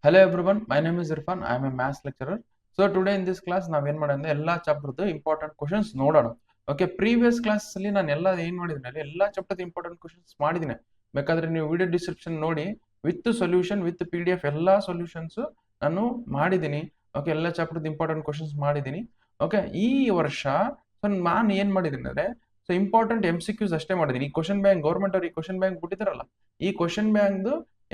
Hello everyone, my name is Irfan. I am a maths lecturer. So today in this class ನಾವೇನ್ ಮಾಡೋಣ ಎಲ್ಲಾ ಚಾಪ್ಟರ್ದು important questions ನೋಡೋಣ. Okay, previous class ಅಲ್ಲಿ ನಾನು ಏನ್ ಮಾಡಿದ್ದೀನಿ ಎಲ್ಲಾ ಚಾಪ್ಟರ್ ಇಂಪಾರ್ಟೆಂಟ್ ಕ್ವಶನ್ಸ್ ಮಾಡಿದ್ದೀನಿ. ಬೇಕಾದ್ರೆ ನೀವು ವಿಡಿಯೋ ಡಿಸ್ಕ್ರಿಪ್ಷನ್ ನೋಡಿ ವಿತ್ ಸೊಲ್ಯೂಷನ್ ವಿತ್ PDF ಎಲ್ಲಾ ಸೊಲ್ಯೂಷನ್ಸ್ ನಾನು ಮಾಡಿದ್ದೀನಿ. ಓಕೆ, ಎಲ್ಲಾ ಚಾಪ್ಟರ್ ಇಂಪಾರ್ಟೆಂಟ್ ಕ್ವಶನ್ಸ್ ಮಾಡಿದ್ದೀನಿ. ಓಕೆ, ಈ ವರ್ಷ ನಾನು ಏನ್ ಮಾಡಿದ್ದೀನಿ ಅಂದ್ರೆ ಇಂಪಾರ್ಟೆಂಟ್ MCQs ಅಷ್ಟೇ ಮಾಡಿದ್ದೀನಿ. ಈ ಕ್ವಶನ್ ಬ್ಯಾಂಕ್ ಗೌರ್ಮೆಂಟ್ ಅವ್ರು ಈ ಕ್ವಶನ್ ಬ್ಯಾಂಕ್ ಬಿಟ್ಟಿದಾರಲ್ಲ, ಈ ಕ್ವಶನ್ ಬ್ಯಾಂಕ್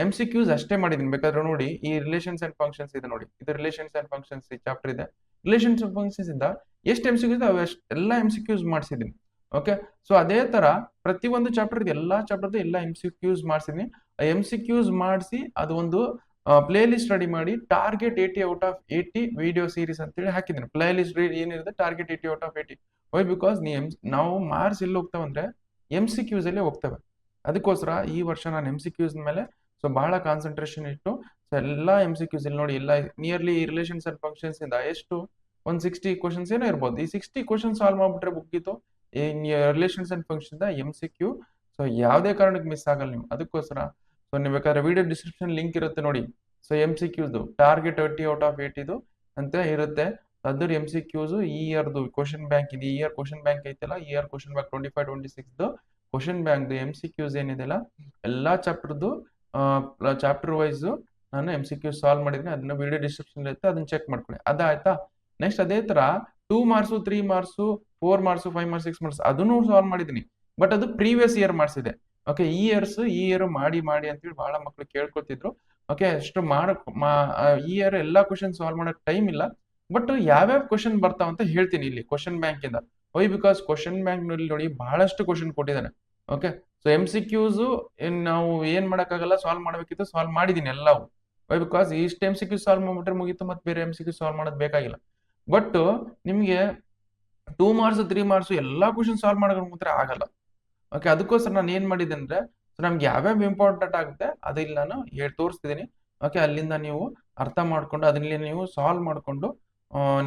MCQs ಅಷ್ಟೇ ಮಾಡಿದೀನಿ. ಬೇಕಾದ್ರೆ ನೋಡಿ, ಈ ರಿಲೇಷನ್ಸ್ ಅಂಡ್ ಫಂಕ್ಷನ್ಸ್ ಇದೆ ನೋಡಿ, ಇದು ರಿಲೇಷನ್ಸ್ ಅಂಡ್ ಫಂಕ್ಷನ್ಸ್ ಚಾಪ್ಟರ್ ಇದೆ. ರಿಲೇಷನ್ಸ್ ಅಂಡ್ ಫಂಕ್ಷನ್ಸ್ ಇಂದ ಎಷ್ಟು MCQs ಇದೆ ಎಲ್ಲ MCQs ಮಾಡಿಸಿದೀನಿ. ಓಕೆ, ಸೊ ಅದೇ ತರ ಪ್ರತಿಯೊಂದು ಚಾಪ್ಟರ್ ಎಲ್ಲಾ ಚಾಪ್ಟರ್ ಎಲ್ಲ MCQs ಮಾಡಿಸಿದೀನಿ. MCQs ಮಾಡಿಸಿ ಅದು ಒಂದು ಪ್ಲೇ ಲಿಸ್ಟ್ ರೆಡಿ ಮಾಡಿ target 80 out of 80 video series ಅಂತೇಳಿ ಹಾಕಿದ್ದೀನಿ. ಪ್ಲೇ ಲಿಸ್ಟ್ ಏನಿರುತ್ತೆ target 80 out of 80. Why because ನಾವು ಮಾರ್ಕ್ಸ್ ಎಲ್ಲಿ ಹೋಗ್ತಾವೆ ಅಂದ್ರೆ MCQs ಅಲ್ಲೇ ಹೋಗ್ತವೆ. ಅದಕ್ಕೋಸ್ಕರ ಈ ವರ್ಷ ನಾನು MCQs ಮೇಲೆ ಸೊ ಬಹಳ ಕಾನ್ಸಂಟ್ರೇಷನ್ ಇಟ್ಟು ಸೊ ಎಲ್ಲಾ MCQs ಇಲ್ಲಿ ನೋಡಿ, ಎಲ್ಲ ನಿಯರ್ಲಿ ರಿಲೇಷನ್ಸ್ ಅಂಡ್ ಫಂಕ್ಷನ್ಸ್ ಇಂದ ಎಷ್ಟು 160 ಕ್ವಶನ್ಸ್ ಏನೋ ಇರ್ಬೋದು. ಈ 60 ಕ್ವಶನ್ ಸಾಲ್ವ್ ಮಾಡ್ಬಿಟ್ರೆ ಮುಗೀತು relations and function MCQ. So ಯಾವುದೇ ಕಾರಣಕ್ಕೆ ಮಿಸ್ ಆಗಲ್ಲ ನೀವು. ಅದಕ್ಕೋಸ್ಕರ ಸೊ ನೀವು ಬೇಕಾದ್ರೆ ವಿಡಿಯೋ ಡಿಸ್ಕ್ರಿಪ್ಷನ್ ಲಿಂಕ್ ಇರುತ್ತೆ ನೋಡಿ. So MCQs target 80 out of 80 ಅಂತ ಇರುತ್ತೆ. ಅದ್ರ MCQs ಈ ಇಯರ್ದು ಕ್ವಶನ್ ಬ್ಯಾಂಕ್ ಇದೆ. ಈ ಇಯರ್ ಕ್ವಶನ್ ಬ್ಯಾಂಕ್ ಐತಲ್ಲ, ಈ year question bank 25-26 question bank MCQs ಏನಿದೆಲ್ಲ ಎಲ್ಲಾ ಚಾಪ್ಟರ್ದು ಚಾಪ್ಟರ್ ವೈಸ್ ನಾನು MCQ ಸಾಲ್ವ್ ಮಾಡಿದ್ದೀನಿ. ಅದನ್ನ ವಿಡಿಯೋ ಡಿಸ್ಕ್ರಿಪ್ಷನ್ ಇರುತ್ತೆ, ಅದನ್ನ ಚೆಕ್ ಮಾಡ್ಕೊಳ್ಳಿ. ಅದಾಯ್ತಾ? ನೆಕ್ಸ್ಟ್ ಅದೇ ತರ 2 marks 3 marks 4 marks 5 marks 6 marks ಅದನ್ನು ಸಾಲ್ವ್ ಮಾಡಿದ್ದೀನಿ. ಬಟ್ ಅದು ಪ್ರೀವಿಯಸ್ ಇಯರ್ ಮಾಡಿಸಿದೆ. ಓಕೆ, ಈ ಇಯರ್ ಮಾಡಿ ಅಂತೇಳಿ ಬಹಳ ಮಕ್ಕಳು ಕೇಳ್ಕೊತಿದ್ರು. ಓಕೆ, ಅಷ್ಟು ಈ ಇಯರ್ ಎಲ್ಲಾ ಕ್ವಶನ್ ಸಾಲ್ವ್ ಮಾಡಕ್ ಟೈಮ್ ಇಲ್ಲ. ಬಟ್ ಯಾವ್ಯಾವ ಕ್ವಶನ್ ಬರ್ತಾವ ಅಂತ ಹೇಳ್ತೀನಿ ಇಲ್ಲಿ ಕ್ವಶನ್ ಬ್ಯಾಂಕ್ ಇಂದ. ವೈ ಬಿಕಾಸ್ ಕ್ವಶನ್ ಬ್ಯಾಂಕ್ ನಲ್ಲಿ ನೋಡಿ ಬಹಳಷ್ಟು ಕ್ವಶನ್ ಕೊಟ್ಟಿದ್ದಾನೆ. ಓಕೆ, ಸೊ MCQs ನಾವು ಏನ್ ಮಾಡಕ್ಕಾಗಲ್ಲ, ಸಾಲ್ವ್ ಮಾಡ್ಬೇಕಿತ್ತು, ಸಾಲ್ವ್ ಮಾಡಿದೀನಿ ಎಲ್ಲವೂ. ವೈ ಬಿಕಾಸ್ ಇಷ್ಟು MCQ ಸಾಲ್ವ್ ಮಾಡ್ಬಿಟ್ರೆ ಮುಗೀತು, ಮತ್ತೆ ಬೇರೆ MCQ ಸಾಲ್ವ್ ಮಾಡೋದು ಬೇಕಾಗಿಲ್ಲ. ಬಟ್ ನಿಮ್ಗೆ 2 ಮಾರ್ಕ್ಸ್ 3 ಮಾರ್ಕ್ಸ್ ಎಲ್ಲಾ ಕ್ವಶನ್ ಸಾಲ್ವ್ ಮಾಡೋಕೆ ಆಗಲ್ಲ. ಓಕೆ, ಅದಕ್ಕೋಸ್ಕರ ನಾನು ಏನ್ ಮಾಡಿದೆ ಅಂದ್ರೆ ನಮ್ಗೆ ಯಾವ್ಯಾವ ಇಂಪಾರ್ಟೆಂಟ್ ಆಗುತ್ತೆ ಅದು ಇಲ್ಲಿ ನಾನು ತೋರಿಸ್ತಿದ್ದೀನಿ. ಓಕೆ, ಅಲ್ಲಿಂದ ನೀವು ಅರ್ಥ ಮಾಡ್ಕೊಂಡು ಅದನ್ನ ನೀವು ಸಾಲ್ವ್ ಮಾಡ್ಕೊಂಡು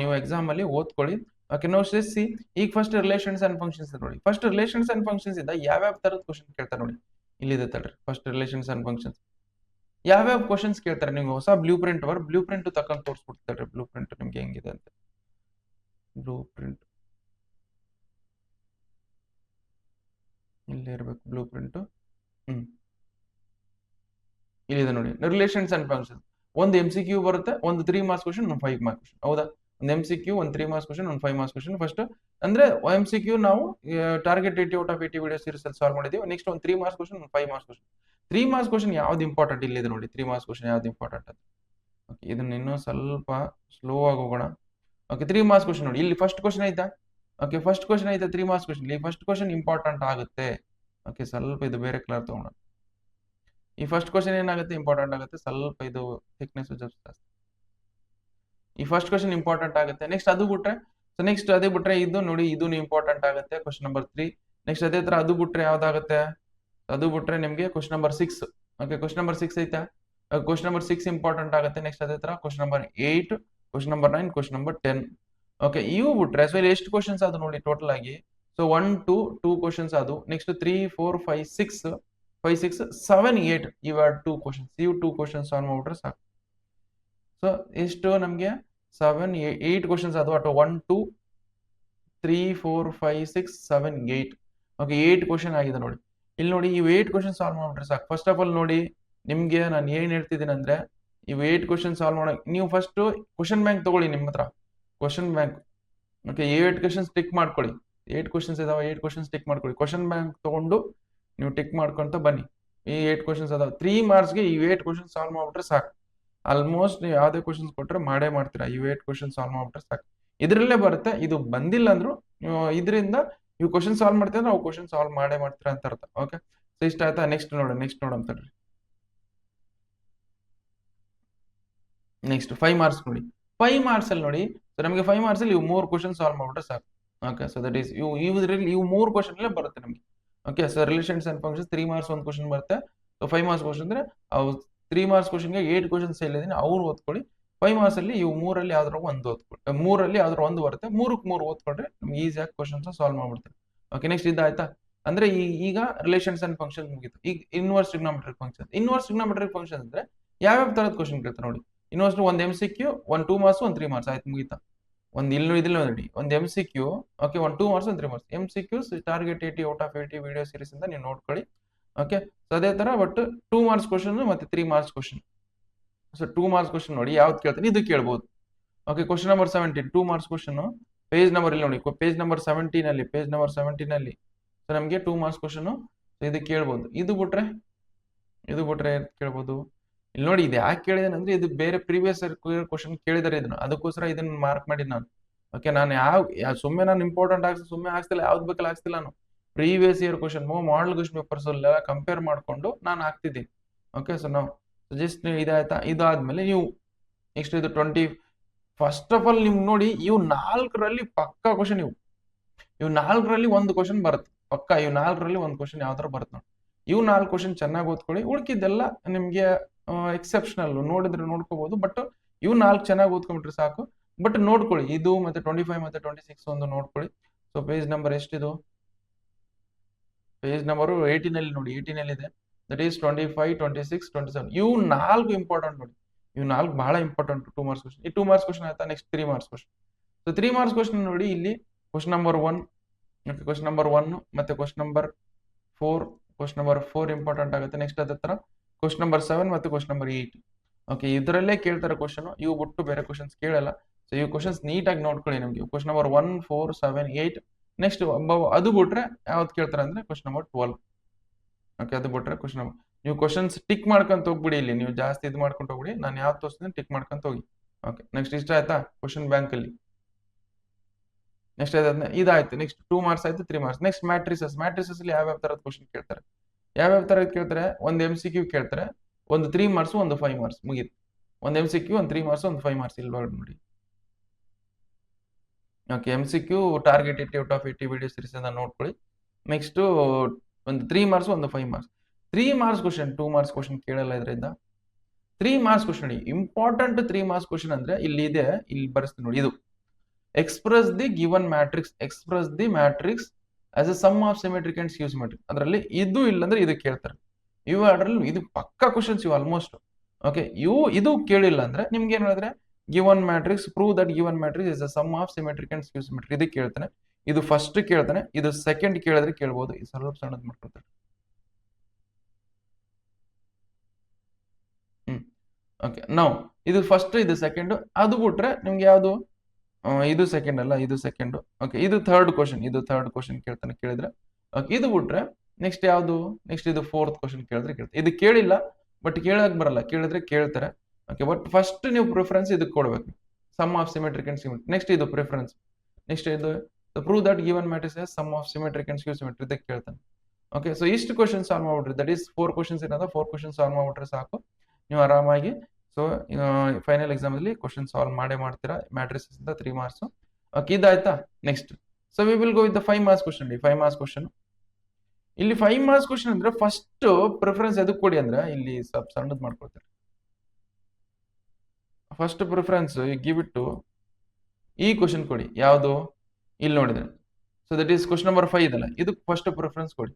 ನೀವು ಎಕ್ಸಾಮ್ ಅಲ್ಲಿ ಓದ್ಕೊಳ್ಳಿ. ಓಕೆ, ನಾವು ಸಿ ಈಗ ಫಸ್ಟ್ ರಿಲೇಷನ್ಸ್ ಅಂಡ್ ಫಂಕ್ಷನ್ಸ್ ನೋಡಿ. ಫಸ್ಟ್ ರಿಲೇಷನ್ಸ್ ಅಂಡ್ ಫಂಕ್ಷನ್ಸ್ ಇಂದ ಯಾವ್ಯಾವ ತರದ ಕ್ವಶನ್ ಕೇಳ್ತಾರೆ ನೋಡಿ. ಇಲ್ಲಿದೆ ತಡ್ರಿ, ಫಸ್ಟ್ ರಿಲೇಷನ್ಸ್ ಅಂಡ್ ಫಂಕ್ಷನ್ಸ್ ಯಾವ್ಯಾವ ಕ್ವಶನ್ಸ್ ಕೇಳ್ತಾರೆ. ನೀವು ಹೊಸ ಬ್ಲೂ ಪ್ರಿಂಟ್ ತಕೊಂಡ್ ತೋರಿಸ್ಬಿಡ್ತಾರೆ. ಬ್ಲೂ ಪ್ರಿಂಟ್ ನಿಮ್ಗೆ ಹೆಂಗಿದೆ ಅಂತ. ಬ್ಲೂ ಪ್ರಿಂಟ್ ಇಲ್ಲಿ ಇರ್ಬೇಕು. ಬ್ಲೂ ಪ್ರಿಂಟ್ ಇಲ್ಲಿದೆ ನೋಡಿ. ರಿಲೇಷನ್ಸ್ ಅಂಡ್ ಫಂಕ್ಷನ್ಸ್ ಒಂದು MCQ ಬರುತ್ತೆ, ಒಂದು 3 ಮಾರ್ಕ್ಸ್ ಕ್ವಶನ್, ಒಂದು 5 ಮಾರ್ಕ್ಸ್ ಕ್ವಶನ್. ಹೌದಾ? ಒಂದು MCQ, ಒಂದು 3 ಮಾರ್ಕ್ಸ್ ಕ್ವಶನ್, ಒಂದು 5 ಮಾರ್ಕ್ಸ್ ಕ್ವಶನ್. ಫಸ್ಟ್ ಅಂದ್ರೆ MCQ ನಾವು target 80 out of 80 video series ಅಲ್ಲಿ ಸಾಲ್ವ್ ಮಾಡಿದೀವಿ. ನೆಕ್ಸ್ಟ್ ಒಂದು 3 ಮಾರ್ಕ್ಸ್ ಕ್ವಶನ್, ಒಂದು 5 ಮಾರ್ಕ್ಸ್ ಕ್ವಶನ್. 3 ಮಾರ್ಕ್ಸ್ ಕ್ವಶನ್ ಯಾವ್ದು ಇಂಪಾರ್ಟೆಂಟ್ ಇಲ್ಲಿದೆ ನೋಡಿ. 3 ಮಾರ್ಕ್ಸ್ ಕ್ವಶನ್ ಯಾವ್ದು ಇಂಪಾರ್ಟೆಂಟ್ ಅಂತ. ಓಕೆ, ಇದನ್ನ ಇನ್ನೂ ಸ್ವಲ್ಪ ಸ್ಲೋ ಆಗಿ ಹೋಗೋಣ. ಓಕೆ, 3 ಮಾರ್ಕ್ಸ್ ಕ್ವಶನ್ ನೋಡಿ. ಇಲ್ಲಿ ಫಸ್ಟ್ ಕ್ವಶನ್ ಐತಾ? ಓಕೆ, ಫಸ್ಟ್ ಕ್ವಶನ್ ಐತೆ 3 ಮಾರ್ಕ್ಸ್ ಕ್ವಶನ್. ಇಲ್ಲಿ ಫಸ್ಟ್ ಕ್ವಶನ್ ಇಂಪಾರ್ಟೆಂಟ್ ಆಗುತ್ತೆ. ಓಕೆ, ಸ್ವಲ್ಪ ಇದು ಬೇರೆ ಕಲರ್ ತಗೋಣ. ಈ ಫಸ್ಟ್ ಕ್ವಶನ್ ಏನಾಗುತ್ತೆ? ಇಂಪಾರ್ಟೆಂಟ್ ಆಗುತ್ತೆ. ಸ್ವಲ್ಪ ಇದು ಥಿಕ್ನೆಸ್ ಜಾಸ್ತಿ. ಈ ಫಸ್ಟ್ ಕ್ವಶನ್ ಇಂಪಾರ್ಟೆಂಟ್ ಆಗುತ್ತೆ. ನೆಕ್ಸ್ಟ್ ಅದು ಬಿಟ್ರೆ ನೆಕ್ಸ್ಟ್ ಅದೇ ಬಿಟ್ರೆ ಇದು ನೋಡಿ, ಇದು ಇಂಪಾರ್ಟೆಂಟ್ ಆಗುತ್ತೆ. Question number 3. ನೆಕ್ಸ್ಟ್ ಅದೇ ತರ ಅದು ಬಿಟ್ರೆ ಯಾವ್ದಾಗುತ್ತೆ? ಅದು ಬಿಟ್ರೆ ನಿಮ್ಗೆ question number 6. Okay, question number 6 ಐತಾ? ಕ್ವಶನ್ ನಂಬರ್ 6 ಇಂಪಾರ್ಟೆಂಟ್ ಆಗುತ್ತೆ. ನೆಕ್ಸ್ಟ್ ಅದೇ ತರ question number 8, question number 9, question number 10. Okay, ಇವು ಬಿಟ್ರೆ ಸೊ ಇಲ್ಲಿ ಎಷ್ಟು ಕ್ವಶನ್ಸ್ ಅದು ನೋಡಿ ಟೋಟಲ್ ಆಗಿ. ಸೊ 1 2 ಕ್ವಶನ್ಸ್ ಅದು. ನೆಕ್ಸ್ಟ್ 3 4 5 6 7 8 ಇವ 2 ಕ್ವಶನ್ಸ್. ಇವು 2 ಕ್ವಶನ್ಸ್ ಸಾಲ್ವ್ ಮಾಡ್ಬಿಟ್ರೆ ಸಾಕು. ಸೊ ಎಷ್ಟು ನಮ್ಗೆ 7 8 ಕ್ವಶನ್ಸ್ ಅದು. ಅಟೋ 1 2 3 4 5 6 7 8. ಓಕೆ, 8 ಕ್ವಶನ್ ಆಗಿದೆ ನೋಡಿ. ಇಲ್ಲಿ ನೋಡಿ, ಇವು 8 ಕ್ವಶನ್ ಸಾಲ್ವ್ ಮಾಡ್ಬಿಟ್ರೆ ಸಾಕು. ಫಸ್ಟ್ ಆಫ್ ಆಲ್ ನೋಡಿ, ನಿಮ್ಗೆ ನಾನು ಏನ್ ಹೇಳ್ತಿದ್ದೀನಿ ಅಂದ್ರೆ ಇವು 8 ಕ್ವಶನ್ ಸಾಲ್ವ್ ಮಾಡಕ್ ನೀವು ಫಸ್ಟ್ ಕ್ವಶನ್ ಬ್ಯಾಂಕ್ ತಗೊಳ್ಳಿ ನಿಮ್ಮ ಹತ್ರ. Question bank. Okay, 8 questions tick ಮಾಡ್ಕೊಳ್ಳಿ. 8 ಕ್ವಶನ್ಸ್ ಇದಾವೆ, 8 ಕ್ವಶನ್ಸ್ ಟಿಕ್ ಮಾಡ್ಕೊಳ್ಳಿ. ಕ್ವಶನ್ ಬ್ಯಾಂಕ್ ತಗೊಂಡು ನೀವು ಟಿಕ್ ಮಾಡ್ಕೊಂತ ಬನ್ನಿ. ಈ 8 ಕ್ವಶನ್ಸ್ ಅದಾವ. 3 ಮಾರ್ಕ್ಸ್ಗೆ ಈ 8 ಕ್ವಶನ್ ಸಾಲ್ವ್ ಮಾಡ್ಬಿಟ್ರೆ ಸಾಕು. ಆಲ್ಮೋಸ್ಟ್ ನೀವು ಯಾವ್ದೇ ಕ್ವಶನ್ಸ್ ಕೊಟ್ರೆ ಮಾಡೇ ಮಾಡ್ತೀರಾ. ಈ 8 ಕ್ವಶನ್ ಸಾಲ್ವ್ ಮಾಡ್ಬಿಟ್ರೆ ಸಾಕು. ಇದ್ರಲ್ಲೇ ಬರುತ್ತೆ. ಇದು ಬಂದಿಲ್ಲ ಅಂದ್ರು ಇದರಿಂದ ಇವು ಕ್ವಶನ್ ಸಾಲ್ವ್ ಮಾಡ್ತೀರಾ ಅಂದ್ರೆ ಅವು ಕ್ವಶನ್ ಸಾಲ್ವ್ ಮಾಡೇ ಮಾಡ್ತೀರಾ ಅಂತ ಅರ್ಥ. ಓಕೆ, ಸೊ ಇಷ್ಟ ಆಯ್ತಾ? ನೆಕ್ಸ್ಟ್ ನೋಡೋಣ ತಡ್ರಿ. ನೆಕ್ಸ್ಟ್ 5 ಮಾರ್ಕ್ಸ್ ನೋಡಿ. 5 ಮಾರ್ಕ್ಸ್ ಅಲ್ಲಿ ನೋಡಿ, ಸೊ ನಮಗೆ 5 ಮಾರ್ಕ್ಸ್ ಅಲ್ಲಿ ಇವು 3 ಕ್ವಶನ್ ಸಾಲ್ವ್ ಮಾಡ್ಬಿಟ್ರೆ ಸಾಕು. ಓಕೆ, ಸೊ ದಟ್ ಈಸ್ ಇವು 3 ಕ್ವಶನ್ ಅಲ್ಲೇ ಬರುತ್ತೆ ನಮಗೆ. Okay, so relations and functions 3 marks ಒಂದು ಕ್ವಶನ್ ಬರುತ್ತೆ. ಸೊ 5 ಮಾರ್ಕ್ಸ್ ಕ್ವಶನ್ ಅಂದ್ರೆ ಅವು 3 ಮಾರ್ಕ್ಸ್ ಕ್ವಶನ್ಗೆ 8 ಕ್ವಶನ್ಸ್ ಹೇಳಿದೀನಿ, ಅವ್ರು ಓದ್ಕೊಳ್ಳಿ. 5 ಮಾರ್ಕ್ಸ್ ಅಲ್ಲಿ ಇವು 3ರಲ್ಲಿ ಯಾವ್ದಾರು ಒಂದು ಓದ್ಕೊಳ್ಳಿ. 3ರಲ್ಲಿ ಯಾವ್ದಾರು ಒಂದು ಬರುತ್ತೆ. 3ಕ್ಕೆ 3 ಓದ್ಕೊಂಡ್ರೆ ನಮ್ಗೆ ಈಸಿಯಾಗಿ ಕ್ವಶನ್ಸ್ ಸಾಲ್ವ್ ಮಾಡ್ಬಿಡ್ತೀವಿ. ಓಕೆ, ನೆಕ್ಸ್ಟ್ ಇದಾಯ್ತಾ? ಅಂದ್ರೆ ಈಗ ರಿಲೇಷನ್ಸ್ ಅಂಡ್ ಫಂಕ್ಷನ್ ಮುಗಿತು. ಈಗ ಇನ್ವರ್ಸ್ ಟ್ರಿಗ್ನೋಮೆಟ್ರಿಕ್ ಫಂಕ್ಷನ್ ಅಂದ್ರೆ ಯಾವ್ಯಾವ ತರದ ಕ್ವಶನ್ ಕೇಳ್ತಾರೆ ನೋಡಿ. ಇನ್ನೊಂದು ಒಂದು MCQ, ಒಂದು 2 ಮಾರ್ಕ್ಸ್, ಒಂದು 3 ಮಾರ್ಕ್ಸ್ ಆಯ್ತು ಮುಗೀತಾ. ಒಂದು ಇದಿಲ್ಲ ನೋಡಿ, ಒಂದು MCQ, ಓಕೆ, ಒಂದು 2 ಮಾರ್ಕ್ಸ್, ಒಂದು 3 marks. MCQs target 80 out of 80 video series ಇಂದ ನೀವು ನೋಡ್ಕೊಳ್ಳಿ. ಓಕೆ, ಸೊ ಅದೇ ತರ ಬಟ್ 2 ಮಾರ್ಕ್ಸ್ ಕ್ವಶನ್ ಮತ್ತೆ 3 marks question. So 2 marks question ನೋಡಿ ಯಾವ್ದು ಕೇಳ್ತಾನೆ ಇದು ಕೇಳ್ಬೋದು. Okay, question number 17 2 marks question, page number ಇಲ್ಲಿ ನೋಡಿ, ಪೇಜ್ ನಂಬರ್ 17 ಅಲ್ಲಿ ಸೊ ನಮಗೆ 2 ಮಾರ್ಕ್ಸ್ ಕ್ವಶನ್ ಇದು ಕೇಳ್ಬೋದು. ಇದು ಬಿಟ್ರೆ ಕೇಳ್ಬೋದು. ಇಲ್ಲಿ ನೋಡಿ, ಇದು ಯಾಕೆ ಕೇಳಿದಾನೆ ಅಂದ್ರೆ ಇದು ಬೇರೆ ಪ್ರೀವಿಯಸ್ ಕ್ವಶನ್ ಕೇಳಿದಾರೆ ಇದನ್ನ, ಅದಕ್ಕೋಸ್ಕರ ಇದನ್ನ ಮಾರ್ಕ್ ಮಾಡಿ ನಾನು. ಓಕೆ, ನಾನು ಸುಮ್ಮನೆ ನಾನು ಇಂಪಾರ್ಟೆಂಟ್ ಸುಮ್ಮನೆ ಹಾಕ್ತಿಲ್ಲ, ಯಾವ್ದು ಬೇಕಲ್ಲ ಹಾಕ್ತಿಲ್ಲ ನಾನು. Previous year question, model question papers ಎಲ್ಲ ಕಂಪೇರ್ ಮಾಡ್ಕೊಂಡು ನಾನು ಹಾಕ್ತಿದ್ದೀನಿ. ಓಕೆ, ಸೊ ನಾವು ಜಸ್ಟ್ ಇದಾಯ್ತಾ. ಇದಾದ್ಮೇಲೆ ನೀವು ನೆಕ್ಸ್ಟ್ ಇದು 20 ಫಸ್ಟ್ ಆಫ್ ಆಲ್ ನೀವು ನೋಡಿ, ಇವು 4ರಲ್ಲಿ ಪಕ್ಕಾ ಕ್ವಶನ್, ಇವು 4ರಲ್ಲಿ ಒಂದು ಕ್ವಶನ್ ಬರುತ್ತೆ ಪಕ್ಕ. ಇವು 4ರಲ್ಲಿ ಒಂದು ಕ್ವಶನ್ ಯಾವ್ದಾರು ಬರುತ್ತೆ ನೋಡಿ. ಇವು 4 ಕ್ವಶನ್ ಚೆನ್ನಾಗಿ ಓದ್ಕೊಳ್ಳಿ, ಉಳ್ಕಿದ್ದೆಲ್ಲ ನಿಮ್ಗೆ ಎಕ್ಸೆಪ್ಷನಲ್ ನೋಡಿದ್ರೆ ನೋಡ್ಕೋಬಹುದು. ಬಟ್ ಇವು 4 ಚೆನ್ನಾಗಿ ಓದ್ಕೊಂಡ್ಬಿಟ್ರೆ ಸಾಕು. ಬಟ್ ನೋಡ್ಕೊಳ್ಳಿ, ಇದು ಮತ್ತೆ 25 ಮತ್ತೆ 26 ಒಂದು ನೋಡ್ಕೊಳ್ಳಿ. ಸೊ ಪೇಜ್ ನಂಬರ್ ಎಷ್ಟಿದು? ಪೇಜ್ ನಂಬರ್ 18 ಅಲ್ಲಿ ನೋಡಿ, 18 ಅಲ್ಲಿ ಇದೆ. That is 25, 26, 27. ಇವು 4 ಇಂಪಾರ್ಟೆಂಟ್ ನೋಡಿ. ಇವು 4 ಬಹಳ ಇಂಪಾರ್ಟೆಂಟ್ 2 ಮಾರ್ಕ್ಸ್ ಕ್ವಶನ್. ಈ 2 ಮಾರ್ಕ್ಸ್ ಕ್ವಶನ್ ಆಯ್ತಾ. Next 3 marks question. So 3 marks question ನೋಡಿ, ಇಲ್ಲಿ ಕ್ವಶನ್ ನಂಬರ್ 1, ಕ್ವಶನ್ ನಂಬರ್ 1 ಮತ್ತೆ question number 4. Question number 4 important ಆಗುತ್ತೆ. ನೆಕ್ಸ್ಟ್ ಅದೇ ತರ ಕ್ವಶನ್ ನಂಬರ್ 7 ಮತ್ತೆ ಕ್ವಶನ್ ನಂಬರ್ 8. ಓಕೆ, ಇದರಲ್ಲೇ ಕೇಳ್ತಾರೆ ಕ್ವಶನ್, ಇವು ಬಿಟ್ಟು ಬೇರೆ ಕ್ವಶನ್ಸ್ ಕೇಳಲ್ಲ. ಸೊ ಇವು ಕ್ವಶನ್ಸ್ ನೀಟಾಗಿ ನೋಡ್ಕೊಳ್ಳಿ. ನಮಗೆ ಕ್ವಶನ್ ನಂಬರ್ 1, 4, 7, 8. ನೆಕ್ಸ್ಟ್ ಅದು ಬಿಟ್ರೆ ಯಾವ್ದು ಕೇಳ್ತಾರೆ ಅಂದ್ರೆ ಕ್ವಶನ್ ನಂಬರ್ 12. ಓಕೆ, ಅದು ಬಿಟ್ರೆ ಕ್ವಶನ್ ನಂಬರ್, ನೀವು ಕ್ವಶನ್ಸ್ ಟಿಕ್ ಮಾಡ್ಕೊಂತ ಹೋಗ್ಬಿಡಿ. ಇಲ್ಲಿ ನೀವು ಜಾಸ್ತಿ ಇದು ಮಾಡ್ಕೊಂಡು ಹೋಗ್ಬಿಡಿ, ನಾನು ಯಾವ್ದು ತೋರಿಸ್ತೀನಿ ಟಿಕ್ ಮಾಡ್ಕೊಂತ ಹೋಗಿ. ಓಕೆ, ನೆಕ್ಸ್ಟ್ ಇಷ್ಟ ಆಯ್ತಾ ಕ್ವಶನ್ ಬ್ಯಾಂಕ್ ಅಲ್ಲಿ. ನೆಕ್ಸ್ಟ್ ಇದಾಯ್ತು. ನೆಕ್ಸ್ಟ್ 2 ಮಾರ್ಕ್ಸ್ ಆಯ್ತು, 3 ಮಾರ್ಕ್ಸ್. ನೆಕ್ಸ್ಟ್ ಮ್ಯಾಟ್ರಿಸಸ್ ಅಲ್ಲಿ ಯಾವ್ಯಾವ ತರದ ಕ್ವಶನ್ ಕೇಳ್ತಾರೆ, ಯಾವ್ಯಾವ ತರದ್ ಕೇಳ್ತಾರೆ? ಒಂದು MCQ ಕೇಳ್ತಾರೆ, ಒಂದು 3 ಮಾರ್ಕ್ಸ್, ಒಂದು 5 ಮಾರ್ಕ್ಸ್ ಮುಗೀತು. ಒಂದು MCQ, ಒಂದು 3 ಮಾರ್ಕ್ಸ್, ಒಂದು 5 ಮಾರ್ಕ್ಸ್ ಇಲ್ಲಿ ನೋಡಿ. Okay, MCQ target 80 out of 80 video series ಅಂತ ನೋಡ್ಕೊಳ್ಳಿ. ನೆಕ್ಸ್ಟ್ ಒಂದು 3 ಮಾರ್ಕ್ಸ್, ಒಂದು 5 marks. 3 marks question, 2 marks question ಕೇಳಲ್ಲ ಇದರಿಂದ. 3 marks question important. 3 marks question ಅಂದ್ರೆ ಇಲ್ಲಿ ಇದೆ, ಇಲ್ಲಿ ಬರೆಸ್ತೀನಿ ನೋಡಿ. ಇದು express the given matrix, express the matrix as a sum of symmetric and skew symmetric. ಅದರಲ್ಲಿ ಇದು ಇಲ್ಲಂದ್ರೆ ಇದು ಕೇಳ್ತಾರೆ. ಇವು ಅದರಲ್ಲಿ ಇದು ಪಕ್ಕಾ ಕ್ವಶನ್ಸ್ ಇವು ಆಲ್ಮೋಸ್ಟ್. ಓಕೆ, ಇದು ಕೇಳಿಲ್ಲ ಅಂದ್ರೆ ನಿಮ್ಗೆ ಏನ್ ಹೇಳಿದ್ರೆ given matrix, prove that given matrix is a sum of symmetric and skew symmetric. ಇದಕ್ಕೆ ಕೇಳ್ತಾನೆ. ಇದು ಫಸ್ಟ್ ಕೇಳ್ತಾನೆ, ಇದು ಸೆಕೆಂಡ್ ಕೇಳಿದ್ರೆ ಕೇಳ್ಬೋದು. ಇದು ಸ್ವಲ್ಪ ಸಣ್ಣದ್ ಮಾಡ್ಕೊಳ್ತಾರೆ. ಓಕೆ, ನಾವು ಇದು ಫಸ್ಟ್, ಇದು ಸೆಕೆಂಡ್. ಅದು ಬಿಟ್ರೆ ನಿಮ್ಗೆ ಯಾವ್ದು ಇದು ಸೆಕೆಂಡ್ ಅಲ್ಲ, ಇದು ಸೆಕೆಂಡ್. ಓಕೆ, ಇದು ಥರ್ಡ್ ಕ್ವಶನ್, ಕೇಳ್ತಾನೆ ಕೇಳಿದ್ರೆ. ಓಕೆ, ಇದು ಬಿಟ್ರೆ ನೆಕ್ಸ್ಟ್ ಯಾವ್ದು? ನೆಕ್ಸ್ಟ್ ಇದು 4th ಕ್ವಶನ್ ಕೇಳಿದ್ರೆ ಕೇಳ್ತಾರೆ. ಇದು ಕೇಳಿಲ್ಲ ಬಟ್ ಕೇಳಕ್ ಬರಲ್ಲ, ಕೇಳಿದ್ರೆ ಕೇಳ್ತಾರೆ. ಓಕೆ, ಬಟ್ ಫಸ್ಟ್ ನೀವು ಪ್ರಿಫರೆನ್ಸ್ ಇದಕ್ಕೆ ಕೊಡ್ಬೇಕು, sum of symmetric and symmetric. Next ಇದು ಪ್ರಿಫರೆನ್ಸ್. ನೆಕ್ಸ್ಟ್ ಇದು prove that given matrix is sum of symmetric and skew symmetric ಇದಕ್ಕೆ ಕೇಳ್ತಾನೆ. ಓಕೆ, ಸೊ ಇಷ್ಟು ಕ್ವಶನ್ ಸಾಲ್ವ್ ಮಾಡ್ಬಿಟ್ರಿ. ದಟ್ ಈಸ್ 4 ಕ್ವಶನ್ಸ್ ಇರೋದ, 4 ಕ್ವಶನ್ ಸಾಲ್ವ್ ಮಾಡ್ಬಿಟ್ರೆ ಸಾಕು, ನೀವು ಆರಾಮಾಗಿ. ಸೊ ಫೈನಲ್ ಎಕ್ಸಾಮ್ ಅಲ್ಲಿ ಕ್ವಶನ್ ಸಾಲ್ವ್ ಮಾಡ್ತೀರಾ ಮ್ಯಾಟ್ರಿಸಸ್ ಇಂದ 3 ಮಾರ್ಕ್ಸ್. ಓಕೆ, ಇದಾಯ್ತಾ. Next so we will go with the 5 marks question. 5 marks question, ಇಲ್ಲಿ 5 ಮಾರ್ಕ್ಸ್ ಕ್ವಶನ್ ಅಂದ್ರೆ ಫಸ್ಟ್ ಪ್ರಿಫರೆನ್ಸ್ ಎದಕ್ಕೆ ಕೊಡಿ ಅಂದ್ರೆ ಇಲ್ಲಿ ಸ್ವಲ್ಪ ಸಣ್ಣದ್ ಮಾಡ್ಕೊಳ್ತಾರೆ. First preference give it to ಈ ಕ್ವಶನ್ ಕೊಡಿ. ಯಾವುದು? ಇಲ್ಲಿ ನೋಡಿದ್ರೆ so that is question number 5 ಇದಲ್ಲ, ಇದಕ್ಕೆ ಫಸ್ಟ್ ಪ್ರಿಫರೆನ್ಸ್ ಕೊಡಿ.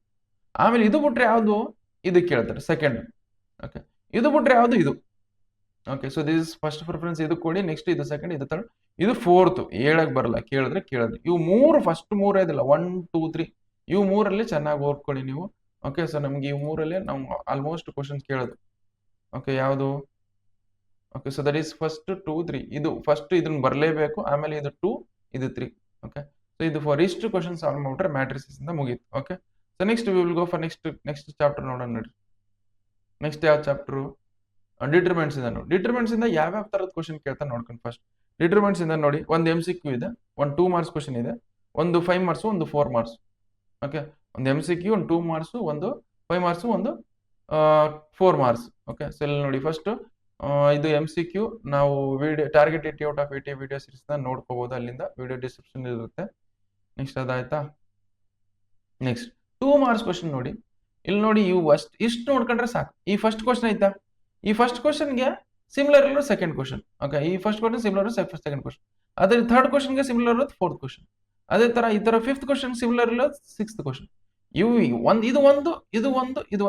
ಆಮೇಲೆ ಇದು ಬಿಟ್ರೆ ಯಾವುದು? ಇದಕ್ಕೆ ಕೇಳ್ತಾರೆ ಸೆಕೆಂಡ್. ಓಕೆ, ಇದು ಬಿಟ್ರೆ ಯಾವುದು? ಇದು. Okay, so this first preference ಇದಕ್ಕೆ ಕೊಡಿ. ನೆಕ್ಸ್ಟ್ ಇದು ಸೆಕೆಂಡ್, ಇದು ಥರ್ಡ್, ಇದು 4th. ಹೇಳಕ್ ಬರಲ್ಲ, ಕೇಳಿದ್ರೆ. ಇವು 3 ಫಸ್ಟ್ 3 ಇದಿಲ್ಲ, 1, 2, 3. ಇವು 3ಅಲ್ಲಿ ಚೆನ್ನಾಗಿ ಓದ್ಕೊಳ್ಳಿ ನೀವು. ಓಕೆ, ಸೊ ನಮ್ಗೆ ಇವು 3ಅಲ್ಲೇ ನಾವು ಆಲ್ಮೋಸ್ಟ್ ಕ್ವಶನ್ಸ್ ಕೇಳೋದು. ಓಕೆ, ಯಾವುದು? Okay, so that is first 2, 3. ಇದು ಫಸ್ಟ್ ಇದನ್ನ ಬರಲೇಬೇಕು, ಆಮೇಲೆ ಇದು 2, ಇದು 3. ಓಕೆ, ಸೊ ಇದು ಫಾರ್ ಇಷ್ಟು ಕ್ವಶನ್ ಸಾಲ್ವ್ ಮಾಡ್ಬಿಟ್ರೆ ಮ್ಯಾಟ್ರಿಸಸ್ ಇಂದ ಮುಗೀತು. Okay, so next we will go for next chapter ನೋಡೋಣ ನೋಡಿ. ನೆಕ್ಸ್ಟ್ ಯಾವ ಚಾಪ್ಟರ್? ಡಿಟರ್ಮಿನೆಂಟ್ಸ್ ಇಂದ ನೋಡಿ. ಡಿಟರ್ಮಿನೆಂಟ್ಸ್ ಇಂದ ಯಾವ್ಯಾವ ತರದ ಕ್ವಶನ್ ಕೇಳ್ತಾನೆ ನೋಡ್ಕೊಂಡು ಫಸ್ಟ್. ಡಿಟರ್ಮಿನೆಂಟ್ಸ್ ಇಂದ ನೋಡಿ, ಒಂದು MCQ ಇದೆ, ಒಂದು 2 ಮಾರ್ಕ್ಸ್ ಕ್ವಶನ್ ಇದೆ, ಒಂದು 5 ಮಾರ್ಕ್ಸ್, ಒಂದು 4 ಮಾರ್ಕ್ಸ್. ಓಕೆ, ಒಂದು MCQ, ಒಂದು 2 ಮಾರ್ಕ್ಸ್, ಒಂದು 5 ಮಾರ್ಕ್ಸ್, ಒಂದು 4 ಮಾರ್ಕ್ಸ್. ಓಕೆ, ಸೊ ಇಲ್ಲಿ ನೋಡಿ ಫಸ್ಟ್ ಇದು MCQ ನಾವು video target 80 out of 80 video series ನೋಡ್ಕೋಬಹುದು, ಅಲ್ಲಿಂದ ವಿಡಿಯೋ ಡಿಸ್ಕ್ರಿಪ್ಷನ್ ಇರುತ್ತೆ. ನೆಕ್ಸ್ಟ್ ಅದಾಯ್ತಾ. ನೆಕ್ಸ್ಟ್ 2 ಮಾರ್ಕ್ಸ್ ಕ್ವಶನ್ ನೋಡಿ. ಇಲ್ಲಿ ನೋಡಿ, ಇವು ಇಷ್ಟು ನೋಡ್ಕೊಂಡ್ರೆ ಸಾಕು. ಈ ಫಸ್ಟ್ ಕ್ವಶನ್ ಆಯ್ತಾ, ಈ ಫಸ್ಟ್ ಕ್ವಶನ್ಗೆ ಸಿಮಿಲರ್ ಇರೋ ಸೆಕೆಂಡ್ ಕ್ವಶನ್. ಓಕೆ, ಈ first question similar second question. ಅದೇ ಥರ್ಡ್ ಕ್ವಶನ್ಗೆ ಸಿಮಿಲರ್ ಇರೋದು 4th ಕ್ವಶನ್. ಅದೇ ತರ ಈ ತರ 5th ಕ್ವಶನ್ ಸಿಮಿಲರ್ ಇರೋದು 6th ಕ್ವಶನ್. ಇದು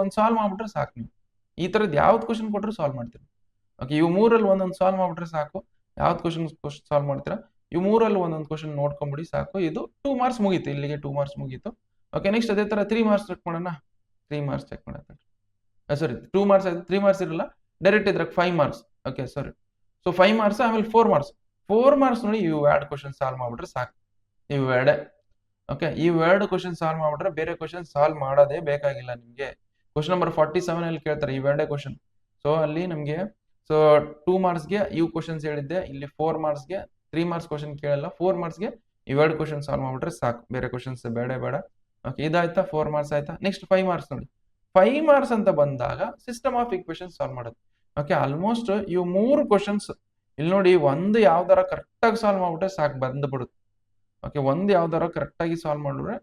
ಒಂದು ಸಾಲ್ವ್ ಮಾಡ್ಬಿಟ್ರೆ ಸಾಕು ನೀವು. ಈ ತರದ್ ಯಾವ್ದು ಕ್ವಶನ್ ಕೊಟ್ಟರು ಸಾಲ್ವ್ ಮಾಡ್ತೀರಿ. ಓಕೆ, ಇವು ಮೂರಲ್ಲಿ ಒಂದೊಂದು ಸಾಲ್ವ್ ಮಾಡ್ಬಿಟ್ರೆ ಸಾಕು. ಯಾವ್ದು ಕ್ವಶನ್ ಸಾಲ್ವ್ ಮಾಡ್ತೀರಾ ಇವು ಮೂರಲ್ಲಿ ಒಂದೊಂದು ಕ್ವಶನ್ ನೋಡ್ಕೊಂಬಿಡಿ ಸಾಕು. ಇದು 2 ಮಾರ್ಕ್ಸ್ ಮುಗೀತು, ಇಲ್ಲಿಗೆ 2 ಮಾರ್ಕ್ಸ್ ಮುಗೀತು. ಓಕೆ, ನೆಕ್ಸ್ಟ್ ಅದೇ ತರ 3 ಮಾರ್ಕ್ಸ್ ಚೆಕ್ ಮಾಡೋಣ. 3 ಮಾರ್ಕ್ಸ್ ಚೆಕ್ ಮಾಡೋಣ. ಸಾರಿ 2 ಮಾರ್ಕ್ಸ್ ಆಯ್ತು, 3 ಮಾರ್ಕ್ಸ್ ಇರಲ್ಲ, ಡೈರೆಕ್ಟ್ ಇದ್ರಾಗ 5 marks. Okay sorry, so 5 marks ಆಮೇಲೆ 4 ಮಾರ್ಕ್ಸ್. 4 ಮಾರ್ಕ್ಸ್ ನೋಡಿ ಇವು ಎರಡು ಕ್ವಶನ್ ಸಾಲ್ವ್ ಮಾಡ್ಬಿಟ್ರೆ ಸಾಕು. ಇವು ಎರಡೇ. ಓಕೆ, ಈ ಎರಡು ಕ್ವಶನ್ ಸಾಲ್ವ್ ಮಾಡ್ಬಿಟ್ರೆ ಬೇರೆ ಕ್ವಶನ್ ಸಾಲ್ವ್ ಮಾಡೋದೇ ಬೇಕಾಗಿಲ್ಲ ನಿಮಗೆ. ಕ್ವಶನ್ ನಂಬರ್ 47 ಅಲ್ಲಿ ಕೇಳ್ತಾರೆ ಇವೆರಡೇ ಕ್ವಶನ್. ಸೊ ಅಲ್ಲಿ ನಮಗೆ ಸೊ 2 ಮಾರ್ಕ್ಸ್ಗೆ ಇವು ಕ್ವಶನ್ಸ್ ಹೇಳಿದ್ದೆ, ಇಲ್ಲಿ 4 ಮಾರ್ಕ್ಸ್ಗೆ 3 ಮಾರ್ಕ್ಸ್ ಕ್ವಶನ್ ಕೇಳಲ್ಲ, 4 ಮಾರ್ಕ್ಸ್ಗೆ ಇವೆರಡು ಕ್ವಶನ್ ಸಾಲ್ವ್ ಮಾಡ್ಬಿಟ್ರೆ ಸಾಕು, ಬೇರೆ ಕ್ವಶನ್ಸ್ ಬೇಡ. ಓಕೆ, ಇದಾಯ್ತಾ 4 ಮಾರ್ಕ್ಸ್ ಆಯ್ತಾ. ನೆಕ್ಸ್ಟ್ 5 ಮಾರ್ಕ್ಸ್ ನೋಡಿ. 5 ಮಾರ್ಕ್ಸ್ ಅಂತ ಬಂದಾಗ ಸಿಸ್ಟಮ್ ಆಫ್ ಈಕ್ವೇಷನ್ ಸಾಲ್ವ್ ಮಾಡೋದು. ಓಕೆ, ಆಲ್ಮೋಸ್ಟ್ ಇವು 3 ಕ್ವಶನ್ಸ್ ಇಲ್ಲಿ ನೋಡಿ, ಒಂದು ಯಾವ್ದಾರ ಕರೆಕ್ಟ್ ಆಗಿ ಸಾಲ್ವ್ ಮಾಡ್ಬಿಟ್ರೆ ಸಾಕು, ಬಂದ್ಬಿಡುತ್ತೆ. ಓಕೆ, ಒಂದು ಯಾವ್ದಾರ ಕರೆಕ್ಟ್ ಆಗಿ ಸಾಲ್ವ್ ಮಾಡಿದ್ರೆ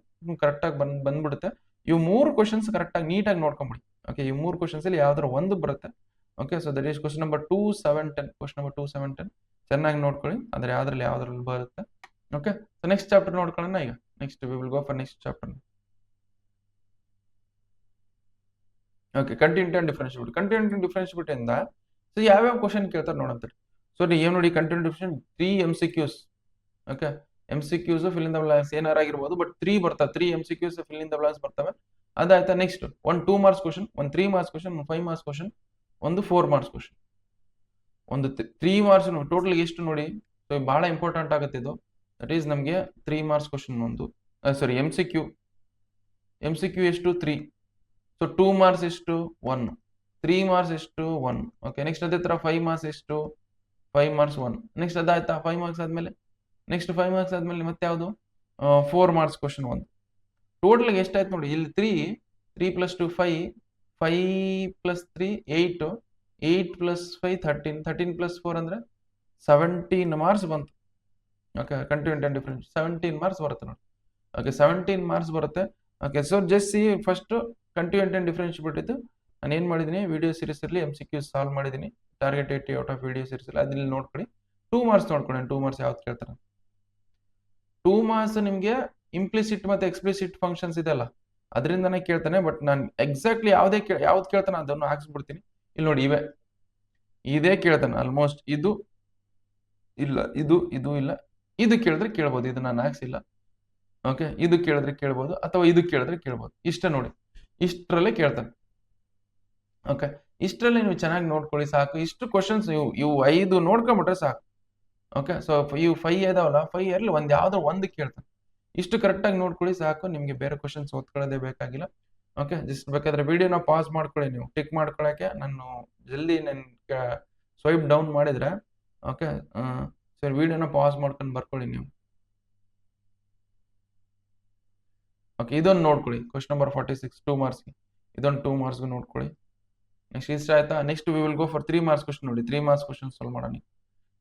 ಕರೆಕ್ಟ್ ಆಗಿ ಬಂದ್ಬಿಡುತ್ತೆ. ಇವು 3 ಕ್ವಶನ್ಸ್ ಕರೆಕ್ಟ್ ಆಗಿ ನೀಟಾಗಿ ನೋಡ್ಕೊಂಬಿಡಿ. ಓಕೆ, ಈ 3 ಕ್ವಶನ್ಸ್ ಅಲ್ಲಿ ಯಾವ್ದಾರ ಒಂದು ಬರುತ್ತೆ. Okay, so that is question number 2, 7, 10. Question number 2, 7, 10 ಚೆನ್ನಾಗಿ ನೋಡ್ಕೊಳ್ಳಿ, ಆದ್ರೆ ಯಾವ್ದ್ರಲ್ಲಿ ಬರುತ್ತೆ. ಓಕೆ, ಸೊ ನೆಕ್ಸ್ಟ್ ಚಾಪ್ಟರ್ ನೋಡ್ಕೊಳ್ಳೋಣ ಈಗ. Next we will go for next chapter. Okay, continuity and differentiability. Continuity and differentiability ಇಂದ ಸೊ ಯಾವ್ಯಾವ ಕ್ವಶನ್ ಕೇಳ್ತಾರೆ ನೋಡಂತ. ಸೊ ಏನ್ ನೋಡಿ, continuity difference 3 MCQs. Okay, MCQs fill in the blanks ಏನಾರ ಆಗಿರ್ಬೋದು, ಬಟ್ 3 ಬರ್ತವೆ. 3 MCQs fill in the blanks ಬರ್ತವೆ. ಅದಾಯ್ತಾ. ನೆಕ್ಸ್ಟ್ ಒಂದು 2 ಮಾರ್ಕ್ಸ್ ಕ್ವಶನ್, ಒಂದು 3 ಮಾರ್ಕ್ಸ್ ಕ್ವಶನ್, ಒಂದು 5 ಮಾರ್ಕ್ಸ್ ಕ್ವಶನ್, ಒಂದು 4 ಮಾರ್ಕ್ಸ್ ಕ್ವಶನ್. ಒಂದು 3 ಮಾರ್ಕ್ಸ್ ಟೋಟಲ್ ಎಷ್ಟು ನೋಡಿ. ಸೊ ಬಹಳ ಇಂಪಾರ್ಟೆಂಟ್ ಆಗುತ್ತೆ ಇದು. ದಟ್ ಈಸ್ ನಮಗೆ 3 ಮಾರ್ಕ್ಸ್ ಕ್ವಶನ್ ಒಂದು, ಸಾರಿ MCQ ಎಷ್ಟು 3. ಸೊ 2 ಮಾರ್ಕ್ಸ್ ಎಷ್ಟು 1, 3 ಮಾರ್ಕ್ಸ್ ಎಷ್ಟು 1. ಓಕೆ, ನೆಕ್ಸ್ಟ್ ಅದೇ ತರ 5 ಮಾರ್ಕ್ಸ್ ಎಷ್ಟು 5 ಮಾರ್ಕ್ಸ್ 1. ನೆಕ್ಸ್ಟ್ ಅದಾಯ್ತಾ. 5 ಮಾರ್ಕ್ಸ್ ಆದ್ಮೇಲೆ ನೆಕ್ಸ್ಟ್ 5 ಮಾರ್ಕ್ಸ್ ಆದ್ಮೇಲೆ ಮತ್ತೆ ಯಾವುದು 4 ಮಾರ್ಕ್ಸ್ ಕ್ವಶನ್ ಒಂದು. ಟೋಟಲ್ ಎಷ್ಟಾಯ್ತು ನೋಡಿ ಇಲ್ಲಿ 3 + 2 5, 5 + 3 8, 8 + 5 13, 13 + 4 ಅಂದ್ರೆ 17 ಮಾರ್ಕ್ಸ್ ಬಂತು. Okay, continuity and difference 17 marks ಬರುತ್ತೆ ನೋಡಿ. ಓಕೆ, 17 ಮಾರ್ಕ್ಸ್ ಬರುತ್ತೆ. Okay, so just C first continuity and differentiability ಇತ್ತು. ನಾನು ಏನ್ ಮಾಡಿದೀನಿ, ವಿಡಿಯೋ ಸೀರೀಸ್ ಅಲ್ಲಿ MCQ ಸಾಲ್ವ್ ಮಾಡಿದೀನಿ. Target 80 out of video series ಅಲ್ಲಿ ಅದ್ರಲ್ಲಿ ನೋಡ್ಕೊಳ್ಳಿ. 2 ಮಾರ್ಕ್ಸ್ ನೋಡ್ಕೊಳ್ಳಿ. 2 ಮಾರ್ಕ್ಸ್ ಯಾವ್ದು ಕೇಳ್ತಾರೆ. 2 ಮಾರ್ಕ್ಸ್ ನಿಮಗೆ ಇಂಪ್ಲಿಸಿಟ್ ಮತ್ತೆ ಎಕ್ಸ್ಪ್ಲಿಸಿಟ್ ಫಂಕ್ಷನ್ಸ್ ಇದೆಲ್ಲ ಅದರಿಂದನೇ ಕೇಳ್ತಾನೆ. ಬಟ್ ನಾನು ಎಕ್ಸಾಕ್ಟ್ಲಿ ಯಾವ್ದು ಕೇಳ್ತಾನೆ ಅದನ್ನು ಹಾಕ್ಸ್ಬಿಡ್ತೀನಿ. ಇಲ್ಲಿ ನೋಡಿ, ಇದೇ ಕೇಳ್ತಾನೆ ಆಲ್ಮೋಸ್ಟ್. ಇದು ಇಲ್ಲ, ಇದು ಇಲ್ಲ, ಇದು ಕೇಳಿದ್ರೆ ಕೇಳ್ಬೋದು, ಇದು ನಾನು ಹಾಕ್ಸಿಲ್ಲ. ಓಕೆ, ಇದು ಕೇಳಿದ್ರೆ ಕೇಳ್ಬೋದು, ಅಥವಾ ಇದು ಕೇಳಿದ್ರೆ ಕೇಳ್ಬೋದು. ಇಷ್ಟ ನೋಡಿ, ಇಷ್ಟರಲ್ಲೇ ಕೇಳ್ತಾನೆ. ಓಕೆ, ಇಷ್ಟರಲ್ಲಿ ನೀವು ಚೆನ್ನಾಗಿ ನೋಡ್ಕೊಳ್ಳಿ ಸಾಕು. ಇಷ್ಟು ಕ್ವಶನ್ಸ್ ಇವು 5 ನೋಡ್ಕೊಂಡ್ಬಿಟ್ರೆ ಸಾಕು. ಓಕೆ, ಸೊ ಇವು 5 ಇದಾವಲ್ಲ, 5 ಇರಲಿ ಒಂದು ಯಾವ್ದೋ ಒಂದು ಕೇಳ್ತಾನೆ. ಇಷ್ಟು ಕರೆಕ್ಟಾಗಿ ನೋಡ್ಕೊಳ್ಳಿ ಸಾಕು, ನಿಮಗೆ ಬೇರೆ ಕ್ವಶನ್ಸ್ ಓದ್ಕೊಳ್ಳೋದೇ ಬೇಕಾಗಿಲ್ಲ. ಓಕೆ, ಜಸ್ಟ್ ಬೇಕಾದ್ರೆ ವಿಡಿಯೋನ ಪಾಸ್ ಮಾಡ್ಕೊಳ್ಳಿ. ನೀವು ಟಿಕ್ ಮಾಡ್ಕೊಳ್ಳೋಕೆ ನಾನು ಜಲ್ದಿ ಸ್ವೈಪ್ ಡೌನ್ ಮಾಡಿದ್ರೆ ಓಕೆ, ಸರಿ ವಿಡಿಯೋನ ಪಾಸ್ ಮಾಡ್ಕೊಂಡು ಬರ್ಕೊಳ್ಳಿ ನೀವು. ಓಕೆ, ಇದೊಂದು ನೋಡ್ಕೊಳ್ಳಿ. ಕ್ವಶನ್ ನಂಬರ್ 46 2 ಮಾರ್ಕ್ಸ್ಗೆ, ಇದೊಂದು 2 ಮಾರ್ಕ್ಸ್ಗೆ ನೋಡ್ಕೊಳ್ಳಿ. ನೆಕ್ಸ್ಟ್ ಇಷ್ಟ ಆಯ್ತಾ. Next we will go for 3 marks question ನೋಡಿ. 3 ಮಾರ್ಕ್ಸ್ ಕ್ವಶನ್ ಸಾಲ್ವ್ ಮಾಡೋಣ.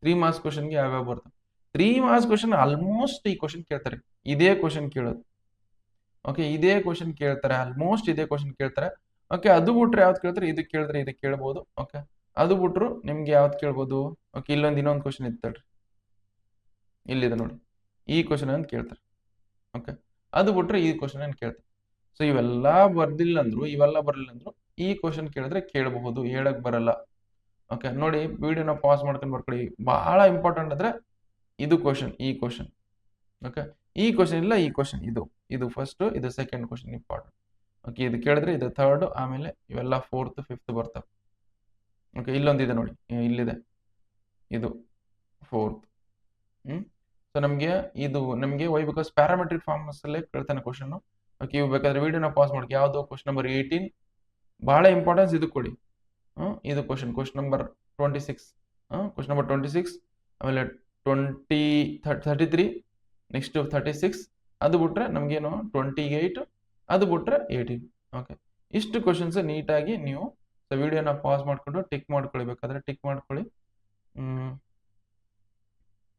3 ಮಾರ್ಕ್ಸ್ ಕ್ವಶನ್ಗೆ ಯಾವ್ಯಾವ ಬರ್ತವೆ. 3 ಮಾರ್ಕ್ಸ್ ಕ್ವಶನ್ ಆಲ್ಮೋಸ್ಟ್ ಈ ಕ್ವಶನ್ ಕೇಳ್ತಾರೆ, ಇದೇ ಕ್ವಶನ್ ಕೇಳೋದು. ಓಕೆ, ಇದೇ ಕ್ವಶನ್ ಕೇಳ್ತಾರೆ, ಆಲ್ಮೋಸ್ಟ್ ಇದೇ ಕ್ವಶನ್ ಕೇಳ್ತಾರೆ. ಓಕೆ, ಅದು ಬಿಟ್ರೆ ಯಾವ್ದು ಕೇಳ್ತಾರೆ, ಇದು ಕೇಳಿದ್ರೆ ಇದು ಕೇಳ್ಬೋದು. ಓಕೆ, ಅದು ಬಿಟ್ರು ನಿಮ್ಗೆ ಯಾವ್ದು ಕೇಳ್ಬೋದು. ಓಕೆ, ಇನ್ನೊಂದು ಕ್ವಶನ್ ಇತ್ತಲ್ರಿ, ಇಲ್ಲಿದೆ ನೋಡಿ, ಈ ಕ್ವಶನ್ ಅಂತ ಕೇಳ್ತಾರೆ. ಓಕೆ, ಅದು ಬಿಟ್ರೆ ಈ ಕ್ವಶನ್ ಏನು ಕೇಳ್ತಾರೆ. ಸೊ ಇವೆಲ್ಲ ಬರ್ದಿಲ್ಲ ಅಂದ್ರು, ಇವೆಲ್ಲ ಬರಲಿಲ್ಲ ಅಂದ್ರು ಈ ಕ್ವಶನ್ ಕೇಳಿದ್ರೆ ಕೇಳಬಹುದು, ಹೇಳಕ್ ಬರಲ್ಲ. ಓಕೆ, ನೋಡಿ ವಿಡಿಯೋನ ಪಾಸ್ ಮಾಡ್ಕೊಂಡು ಬರ್ಕೊಳ್ಳಿ. ಬಹಳ ಇಂಪಾರ್ಟೆಂಟ್ ಅಂದ್ರೆ ಇದು ಕ್ವಶನ್, ಈ ಕ್ವಶನ್. ಓಕೆ, ಈ ಕ್ವಶನ್ ಇಲ್ಲ, ಈ ಕ್ವಶನ್, ಇದು ಫಸ್ಟ್, ಇದು ಸೆಕೆಂಡ್ ಕ್ವಶನ್ ಇಂಪಾರ್ಟೆಂಟ್. ಓಕೆ, ಇದು ಕೇಳಿದ್ರೆ ಇದು ಥರ್ಡ್, ಆಮೇಲೆ ಇವೆಲ್ಲ 4th 5th ಬರ್ತವೆ. ಓಕೆ, ಇಲ್ಲೊಂದಿದೆ ನೋಡಿ, ಇಲ್ಲಿದೆ, ಇದು 4th. ಸೊ ನಮಗೆ ವೈ ಬಿಕಾಸ್ ಪ್ಯಾರಾಮೆಟ್ರಿಕ್ ಫಾರ್ಮ್ಸ್ ಅಲ್ಲೇ ಕೇಳ್ತಾನೆ ಕ್ವಶನ್. ಓಕೆ, ಇವು ಬೇಕಾದ್ರೆ ವಿಡಿಯೋನ ಪಾಸ್ ಮಾಡಿ. ಯಾವುದು ಕ್ವಶನ್ ನಂಬರ್ 18 ಬಹಳ ಇಂಪಾರ್ಟೆನ್ಸ್ ಇದು ಕೊಡಿ. ಇದು ಕ್ವಶನ್ ನಂಬರ್ 26, ಕ್ವಶನ್ ನಂಬರ್ 26, ಆಮೇಲೆ 33, ನೆಕ್ಸ್ಟ್ 36, ಅದು ಬಿಟ್ರೆ ನಮಗೇನು 28, ಅದು ಬಿಟ್ರೆ 18. ಓಕೆ, ಇಷ್ಟು ಕ್ವಶನ್ಸ್ ನೀಟಾಗಿ ನೀವು ವಿಡಿಯೋನ ಪಾಸ್ ಮಾಡ್ಕೊಂಡು ಟಿಕ್ ಮಾಡ್ಕೊಳ್ಳಿ, ಬೇಕಾದ್ರೆ ಟಿಕ್ ಮಾಡ್ಕೊಳ್ಳಿ.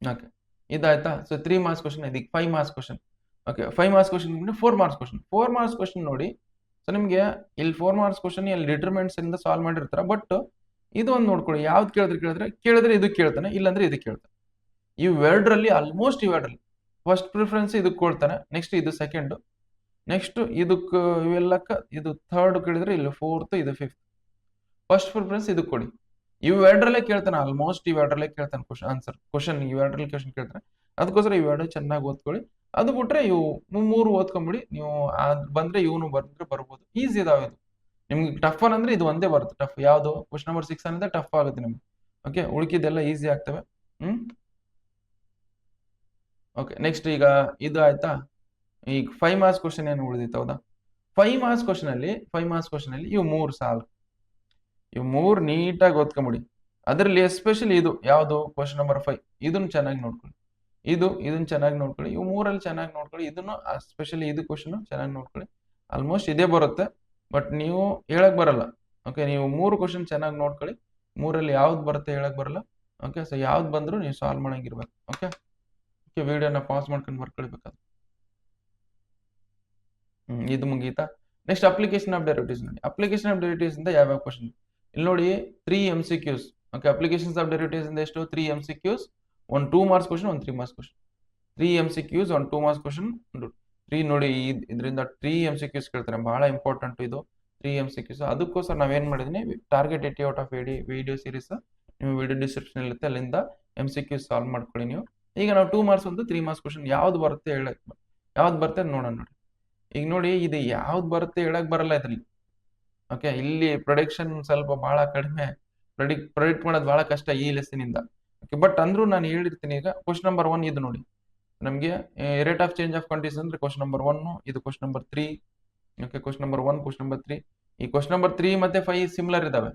ಓಕೆ, ಇದಾಯ್ತಾ. ಸೊ 3 ಮಾರ್ಕ್ಸ್ ಕ್ವಶನ್, ಇದಕ್ಕೆ 5 marks question. Okay, 5 marks question 4 marks question. 4 marks question ನೋಡಿ. ಸೊ ನಿಮಗೆ ಇಲ್ಲಿ 4 ಮಾರ್ಕ್ಸ್ ಕ್ವಶನ್ ಇಲ್ಲಿ ಡಿಟರ್ಮೆಂಟ್ಸ್ ಇಂದ ಸಾಲ್ವ್ ಮಾಡಿರ್ತಾರೆ. ಬಟ್ ಇದು ಒಂದು ನೋಡ್ಕೊಳ್ಳಿ, ಯಾವ್ದು ಕೇಳಿದ್ರೆ ಇದು ಕೇಳ್ತಾನೆ, ಇಲ್ಲಾಂದ್ರೆ ಇದು ಕೇಳ್ತಾನೆ. ಇವೆರಡರಲ್ಲಿ ಆಲ್ಮೋಸ್ಟ್ ಇವೆರಡರಲ್ಲಿ ಫಸ್ಟ್ ಪ್ರಿಫರೆನ್ಸ್ ಇದಕ್ಕೆ ಕೊಡ್ತಾನೆ, ನೆಕ್ಸ್ಟ್ ಇದು ಸೆಕೆಂಡ್, ನೆಕ್ಸ್ಟ್ ಇದಕ್ಕೆ ಇವೆಲ್ಲಕ್ಕ ಇದು ಥರ್ಡ್ ಕೇಳಿದ್ರೆ ಇಲ್ಲಿ 4th, ಇದು 5th. ಫಸ್ಟ್ ಪ್ರಿಫರೆನ್ಸ್ ಇದಕ್ಕೆ ಕೊಡಿ. ಇವೆರಡರಲ್ಲೇ ಕೇಳ್ತಾನೆ, ಆಲ್ಮೋಸ್ಟ್ ಇವೆರಡರಲ್ಲೇ ಕೇಳ್ತಾನೆ ಕ್ವಶನ್ ಇವೆರಡರಲ್ಲಿ ಕ್ವಶನ್ ಕೇಳ್ತಾನೆ. ಅದಕ್ಕೋಸ್ಕರ ಇವೆರಡು ಚೆನ್ನಾಗಿ ಓದ್ಕೊಳ್ಳಿ. ಅದು ಬಿಟ್ರೆ ಇವು ಮೂರು ಓದ್ಕೊಂಬಿಡಿ ನೀವು. ಬಂದ್ರೆ ಇವನು ಬಂದ್ರೆ ಬರ್ಬೋದು, ಈಸಿ ಇದಾವೆ ಇದು. ನಿಮ್ಗೆ ಟಫ್ ಅಂದ್ರೆ ಇದು ಒಂದೇ ಬರುತ್ತೆ ಟಫ್. ಯಾವುದು ಕ್ವಶನ್ ನಂಬರ್ 6 ಅಂದ್ರೆ ಟಫ್ ಆಗುತ್ತೆ ನಿಮ್ಗೆ. ಓಕೆ, ಉಳಿಕಿದ್ದೆಲ್ಲ ಈಸಿ ಆಗ್ತವೆ. ಓಕೆ, ನೆಕ್ಸ್ಟ್ ಈಗ ಇದು ಆಯ್ತಾ. ಈಗ 5 ಮಾರ್ಕ್ಸ್ ಕ್ವಶನ್ ಏನು ಉಳಿದಿತ್ತು, ಹೌದಾ? 5 ಮಾರ್ಕ್ಸ್ ಕ್ವಶನ್ ಅಲ್ಲಿ ಇವು 3 ಸಾಲು, ಇವು 3 ನೀಟಾಗಿ ಓದ್ಕೊಂಬಿಡಿ. ಅದರಲ್ಲಿ ಎಸ್ಪೆಷಲಿ ಇದು ಯಾವುದು ಕ್ವಶನ್ ನಂಬರ್ 5, ಇದನ್ನ ಚೆನ್ನಾಗಿ ನೋಡ್ಕೊಳ್ಳಿ. ಇದನ್ನ ಚೆನ್ನಾಗಿ ನೋಡ್ಕೊಳ್ಳಿ. ಇವು 3ಅಲ್ಲಿ ಚೆನ್ನಾಗಿ ನೋಡ್ಕೊಳ್ಳಿ. ಇದನ್ನು ಸ್ಪೆಷಲಿ ಇದು ಕ್ವಶನ್ ಚೆನ್ನಾಗಿ ನೋಡ್ಕೊಳ್ಳಿ. ಆಲ್ಮೋಸ್ಟ್ ಇದೇ ಬರುತ್ತೆ, ಬಟ್ ನೀವು ಹೇಳಕ್ ಬರಲ್ಲ. ಓಕೆ, ನೀವು 3 ಕ್ವಶನ್ ಚೆನ್ನಾಗಿ ನೋಡ್ಕೊಳ್ಳಿ. 3ಅಲ್ಲಿ ಯಾವ್ದು ಬರುತ್ತೆ ಹೇಳಕ್ ಬರಲ್ಲ. ಓಕೆ, ಸೊ ಯಾವ್ದು ಬಂದ್ರು ನೀವು ಸಾಲ್ವ್ ಮಾಡಂಗಿರ್ಬೇಕು. ಓಕೆ, ವಿಡಿಯೋನ ಪಾಸ್ ಮಾಡ್ಕೊಂಡು ಬರ್ಕೊಳ್ಬೇಕಾದ್ರೆ ಇದು ಮುಗೀತಾ. ನೆಕ್ಸ್ಟ್ ಅಪ್ಲಿಕೇಶನ್ ಆಫ್ ಡೆರಿವೇಟಿವ್ಸ್ ನೋಡಿ. ಅಪ್ಲಿಕೇಶನ್ ಆಫ್ ಡೆರಿವೇಟಿವ್ಸ್ ಇಂದ ಯಾವ್ಯಾವ ಕ್ವಶನ್ ಇಲ್ಲಿ ನೋಡಿ. 3 MCQs. Okay, applications of derivatives ಇಂದ ಎಷ್ಟು 3 MCQs, 1 2 marks question, 1 3 marks question. 3 MCQs, 1 2 marks question. 3 ನೋಡಿ, ಇದರಿಂದ 3 MCQs ಕೇಳ್ತಾರೆ, ಬಹಳ ಇಂಪಾರ್ಟೆಂಟ್ ಇದು 3 MCQs. ಅದಕ್ಕೋಸ್ಕರ ನಾವೇನ್ ಮಾಡಿದೀನಿ, target 80 out of 80 video series ನಿಮ್ಮ ವಿಡಿಯೋ ಡಿಸ್ಕ್ರಿಪ್ಷನ್ ಇರುತ್ತೆ, ಅಲ್ಲಿಂದ MCQs ಸಾಲ್ವ್ ಮಾಡ್ಕೊಳ್ಳಿ ನೀವು. ಈಗ ನಾವು 2 ಮಾರ್ಕ್ಸ್ ಒಂದು 3 ಮಾರ್ಕ್ಸ್ ಕ್ವಶನ್ ಯಾವ್ದು ಬರುತ್ತೆ ಯಾವ್ದು ಬರುತ್ತೆ ನೋಡೋಣ ನೋಡಿ. ಈಗ ನೋಡಿ, ಇದು ಯಾವ್ದು ಬರುತ್ತೆ ಹೇಳಕ್ ಬರಲ್ಲ ಇದ್ರಲ್ಲಿ. ಓಕೆ, ಇಲ್ಲಿ ಪ್ರೊಡಿಕ್ಷನ್ ಸ್ವಲ್ಪ ಬಹಳ ಕಡಿಮೆ, ಪ್ರೊಡಿಕ್ಟ್ ಮಾಡೋದು ಬಹಳ ಕಷ್ಟ ಈ ಲೆಸನ್ ಇಂದ. ಓಕೆ, ಬಟ್ ಅಂದ್ರೂ ನಾನು ಹೇಳಿರ್ತೀನಿ. ಈಗ ಕ್ವಶನ್ ನಂಬರ್ 1 ಇದು ನೋಡಿ, ನಮಗೆ rate of change of condition ಅಂದ್ರೆ ಕ್ವಶನ್ ನಂಬರ್ 1, ಇದು question number 3. Okay, question number 1, question number 3. ಈ ಕ್ವಶನ್ ನಂಬರ್ 3 ಮತ್ತೆ 5 ಸಿಮಿಲರ್ ಇದಾವೆ.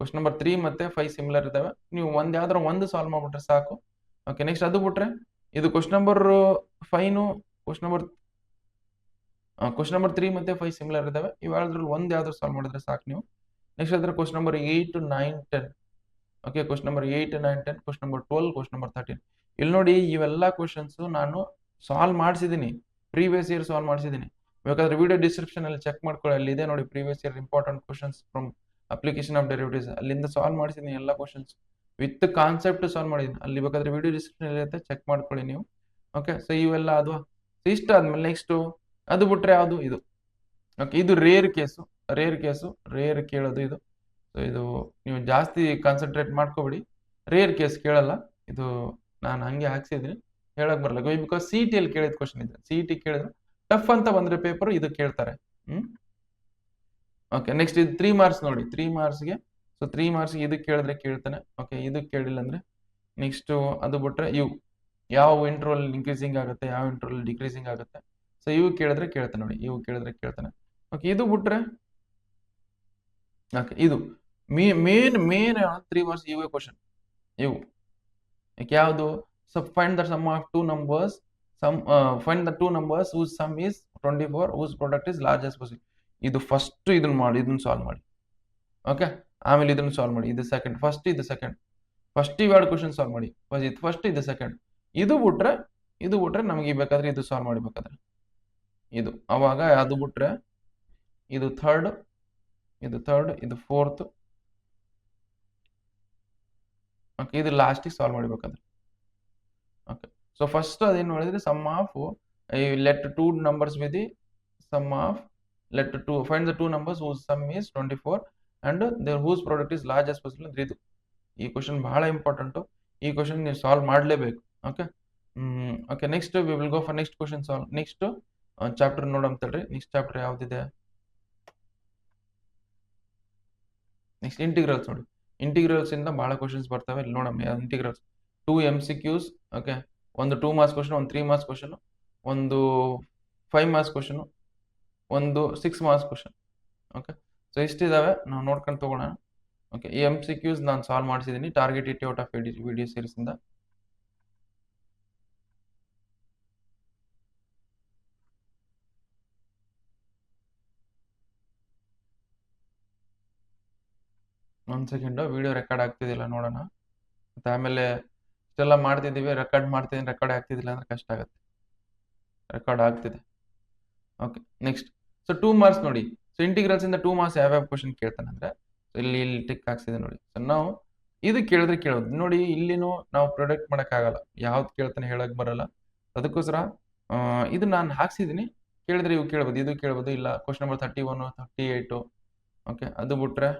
ಕ್ವಶನ್ ನಂಬರ್ 3 ಮತ್ತೆ 5 ಸಿಮಿಲರ್ ಇದಾವೆ. ನೀವು ಯಾವ್ದಾರ ಒಂದು ಸಾಲ್ವ್ ಮಾಡ್ಬಿಟ್ರೆ ಸಾಕು. ಓಕೆ, ನೆಕ್ಸ್ಟ್ ಅದು ಬಿಟ್ರೆ ಇದು ಕ್ವಶನ್ ನಂಬರ್ 5 ಕ್ವಶನ್ ನಂಬರ್ 3 ಮತ್ತೆ 5 ಸಿಮಿಲರ್ ಇದಾವೆ. ಇವೆರಡರಲ್ಲಿ ಒಂದು ಯಾವ್ದಾದ್ರು ಸಾಲ್ವ್ ಮಾಡಿದ್ರೆ ಸಾಕು ನೀವು. ನೆಕ್ಸ್ಟ್ ಅದ್ರ question number 8 9 10. Okay, question number 8 9 10, question number 12, question number 13. ಇಲ್ಲಿ ನೋಡಿ, ಇವೆಲ್ಲ ಕ್ವಶನ್ಸ್ ನಾನು ಸಾಲ್ವ್ ಮಾಡಿಸಿದೀನಿ, ಪ್ರೀವಿಯಸ್ ಇಯರ್ ಸಾಲ್ವ್ ಮಾಡಿಸಿದೀನಿ. ಬೇಕಾದ್ರೆ ವಿಡಿಯೋ ಡಿಸ್ಕ್ರಿಪ್ಷನ್ ಅಲ್ಲಿ ಚೆಕ್ ಮಾಡ್ಕೊಳ್ಳಿ, ಅಲ್ಲಿ ಇದೆ ನೋಡಿ previous year important questions from application of derivatives. ಅಲ್ಲಿಂದ ಸಾಲ್ವ್ ಮಾಡಿಸಿದೀನಿ ಎಲ್ಲ ಕ್ವಶನ್ಸ್ ವಿತ್ ಕಾನ್ಸೆಪ್ಟ್ ಸಾಲ್ವ್ ಮಾಡಿದೀನಿ. ಅಲ್ಲಿ ಬೇಕಾದ್ರೆ ವಿಡಿಯೋ ಡಿಸ್ಕ್ರಿಪ್ಷನ್ ಇರುತ್ತೆ, ಚೆಕ್ ಮಾಡ್ಕೊಳ್ಳಿ ನೀವು. ಓಕೆ, ಸೊ ಇವೆಲ್ಲ ಅದು ಇಷ್ಟ ಆದ್ಮೇಲೆ ನೆಕ್ಸ್ಟ್ ಅದು ಬಿಟ್ರೆ ಯಾವುದು ಇದು. ಓಕೆ, ಇದು ರೇರ್ ಕೇಳೋದು ಇದು. ಸೊ ಇದು ನೀವು ಜಾಸ್ತಿ ಕಾನ್ಸಂಟ್ರೇಟ್ ಮಾಡ್ಕೋಬೇಡಿ, ರೇರ್ ಕೇಸ್ ಕೇಳಲ್ಲ ಇದು. ನಾನು ಹಂಗೆ ಹಾಕ್ಸಿದ್ದೀನಿ, ಹೇಳಕ್ ಬರಲ್ಲ. ಬಿಕಾಸ್ CET ಅಲ್ಲಿ ಕೇಳಿದ ಕ್ವಶನ್ ಇದೆ. CET ಕೇಳಿದ್ರು ಟಫ್ ಅಂತ ಬಂದ್ರೆ ಪೇಪರ್ ಇದು ಕೇಳ್ತಾರೆ. ಓಕೆ, ನೆಕ್ಸ್ಟ್ ಇದು 3 ಮಾರ್ಕ್ಸ್ ನೋಡಿ. 3 ಮಾರ್ಕ್ಸ್ಗೆ ಸೊ 3 ಮಾರ್ಕ್ಸ್ ಇದು ಕೇಳಿದ್ರೆ ಕೇಳ್ತಾನೆ. ಓಕೆ, ಇದು ಕೇಳಿಲ್ಲ ಅಂದ್ರೆ ನೆಕ್ಸ್ಟ್ ಅದು ಬಿಟ್ರೆ ಇವು ಯಾವ ಇಂಟರ್ವಲ್ ಇನ್ಕ್ರೀಸಿಂಗ್ ಆಗುತ್ತೆ, ಯಾವ ಇಂಟರ್ವಲ್ ಡಿಕ್ರೀಸಿಂಗ್ ಆಗುತ್ತೆ. ಸೊ ಇವು ಕೇಳಿದ್ರೆ ಕೇಳ್ತಾನೆ ನೋಡಿ, ಇವು ಕೇಳಿದ್ರೆ ಕೇಳ್ತಾನೆ. ಓಕೆ, ಇದು ಬಿಟ್ರೆ ಓಕೆ, ಇದು ಮೇನ್ 3 ಮಾರ್ಕ್ಸ್ ಇವೆ ಕ್ವಶನ್ ಇವು. ಯಾವುದು find the sum of 2 numbers, find the 2 numbers whose sum is 24, whose product is large as possible. ಇದು ಫಸ್ಟ್ ಇದನ್ನ ಮಾಡಿ, ಇದನ್ನ ಸಾಲ್ವ್ ಮಾಡಿ. ಓಕೆ, ಆಮೇಲೆ ಇದನ್ನ ಸಾಲ್ವ್ ಮಾಡಿ. ಇದು ಸೆಕೆಂಡ್, ಫಸ್ಟ್ ಇದು ಸೆಕೆಂಡ್. ಫಸ್ಟ್ ಇವೆರಡು ಕ್ವಶನ್ ಸಾಲ್ವ್ ಮಾಡಿ. ಫಸ್ಟ್ ಇದು ಸೆಕೆಂಡ್. ಇದು ಬಿಟ್ರೆ ನಮಗೆ ಬೇಕಾದ್ರೆ ಇದು ಸಾಲ್ವ್ ಮಾಡಬೇಕಾದ್ರೆ ಇದು, ಅವಾಗ ಅದು ಬಿಟ್ರೆ ಇದು ಥರ್ಡ್, ಇದು ಫೋರ್ತ್. ಓಕೆ, ಇದು ಲಾಸ್ಟಿಗೆ ಸಾಲ್ವ್ ಮಾಡಬೇಕಾದ್ರೆ. ಓಕೆ, ಸೊ ಫಸ್ಟ್ ಅದೇನು ಹೇಳಿದ್ರೆ sum of let 2 numbers with the sum of find the 2 numbers whose sum is 24 and their whose product is large as possible ಅಂದ್ರೆ ಇದು. ಈ ಕ್ವಶನ್ ಬಹಳ ಇಂಪಾರ್ಟೆಂಟ್. ಈ ಕ್ವಶನ್ ನೀವು ಸಾಲ್ವ್ ಮಾಡಲೇಬೇಕು. Okay, okay, next we will go for next question solve. Next chapter ನೋಡಂತೇಳ್ರಿ. Next chapter ಯಾವ್ದಿದೆ, next integrals ನೋಡಿ. ಇಂಟಿಗ್ರಲ್ಸ್ ಇಂದ ಬಹಳ ಕ್ವಶನ್ಸ್ ಬರ್ತವೆ, ಇಲ್ಲಿ ನೋಡಮ್ಮ. Integrals 2 MCQs. ಓಕೆ, ಒಂದು 2 ಮಾರ್ಕ್ಸ್ ಕ್ವಶನ್, ಒಂದು 3 ಮಾರ್ಕ್ಸ್ ಕ್ವಶನ್, ಒಂದು 5 ಮಾರ್ಕ್ಸ್ ಕ್ವಶನ್, ಒಂದು 6 ಮಾರ್ಕ್ಸ್ ಕ್ವಶನ್. ಓಕೆ, ಸೊ ಇಷ್ಟಿದಾವೆ, ನಾವು ನೋಡ್ಕೊಂಡು ತಗೋಣ. ಓಕೆ, ಈ MCQs ನಾನು ಸಾಲ್ವ್ ಮಾಡಿಸಿದ್ದೀನಿ target 80 out of 80 video series ಇಂದ. ಒಂದು ಸೆಕೆಂಡ್, ವಿಡಿಯೋ ರೆಕಾರ್ಡ್ ಆಗ್ತಿದಿಲ್ಲ ನೋಡೋಣ. ಮತ್ತೆ ಆಮೇಲೆ ಇಷ್ಟೆಲ್ಲ ಮಾಡ್ತಿದ್ದೀವಿ, ರೆಕಾರ್ಡ್ ಮಾಡ್ತಿದ್ದೀನಿ, ರೆಕಾರ್ಡ್ ಆಗ್ತಿದಿಲ್ಲ ಅಂದ್ರೆ ಕಷ್ಟ ಆಗುತ್ತೆ. ರೆಕಾರ್ಡ್ ಆಗ್ತಿದೆ. ಓಕೆ, ನೆಕ್ಸ್ಟ್ ಸೊ 2 ಮಾರ್ಕ್ಸ್ ನೋಡಿ. ಸೊ ಇಂಟಿಗ್ರಲ್ಸ್ ಇಂದ 2 ಮಾರ್ಕ್ಸ್ ಯಾವ್ಯಾವ ಕ್ವಶನ್ ಕೇಳ್ತಾನೆ ಅಂದ್ರೆ ಇಲ್ಲಿ ಟಿಕ್ ಹಾಕ್ಸಿದೆ ನೋಡಿ. ಸೊ ನಾವು ಇದು ಕೇಳಿದ್ರೆ ಕೇಳೋದು ನೋಡಿ. ಇಲ್ಲಿನೂ ನಾವು ಪ್ರೊಡಕ್ಟ್ ಮಾಡೋಕ್ಕಾಗಲ್ಲ, ಯಾವ್ದು ಕೇಳ್ತಾನೆ ಹೇಳಕ್ ಬರಲ್ಲ. ಅದಕ್ಕೋಸ್ಕರ ಇದು ನಾನು ಹಾಕ್ಸಿದ್ದೀನಿ, ಕೇಳಿದ್ರೆ ಇವು ಕೇಳ್ಬೋದು, ಇದು ಕೇಳ್ಬೋದು. ಇಲ್ಲ ಕ್ವಶನ್ ನಂಬರ್ 31 38. ಓಕೆ, ಅದು ಬಿಟ್ರೆ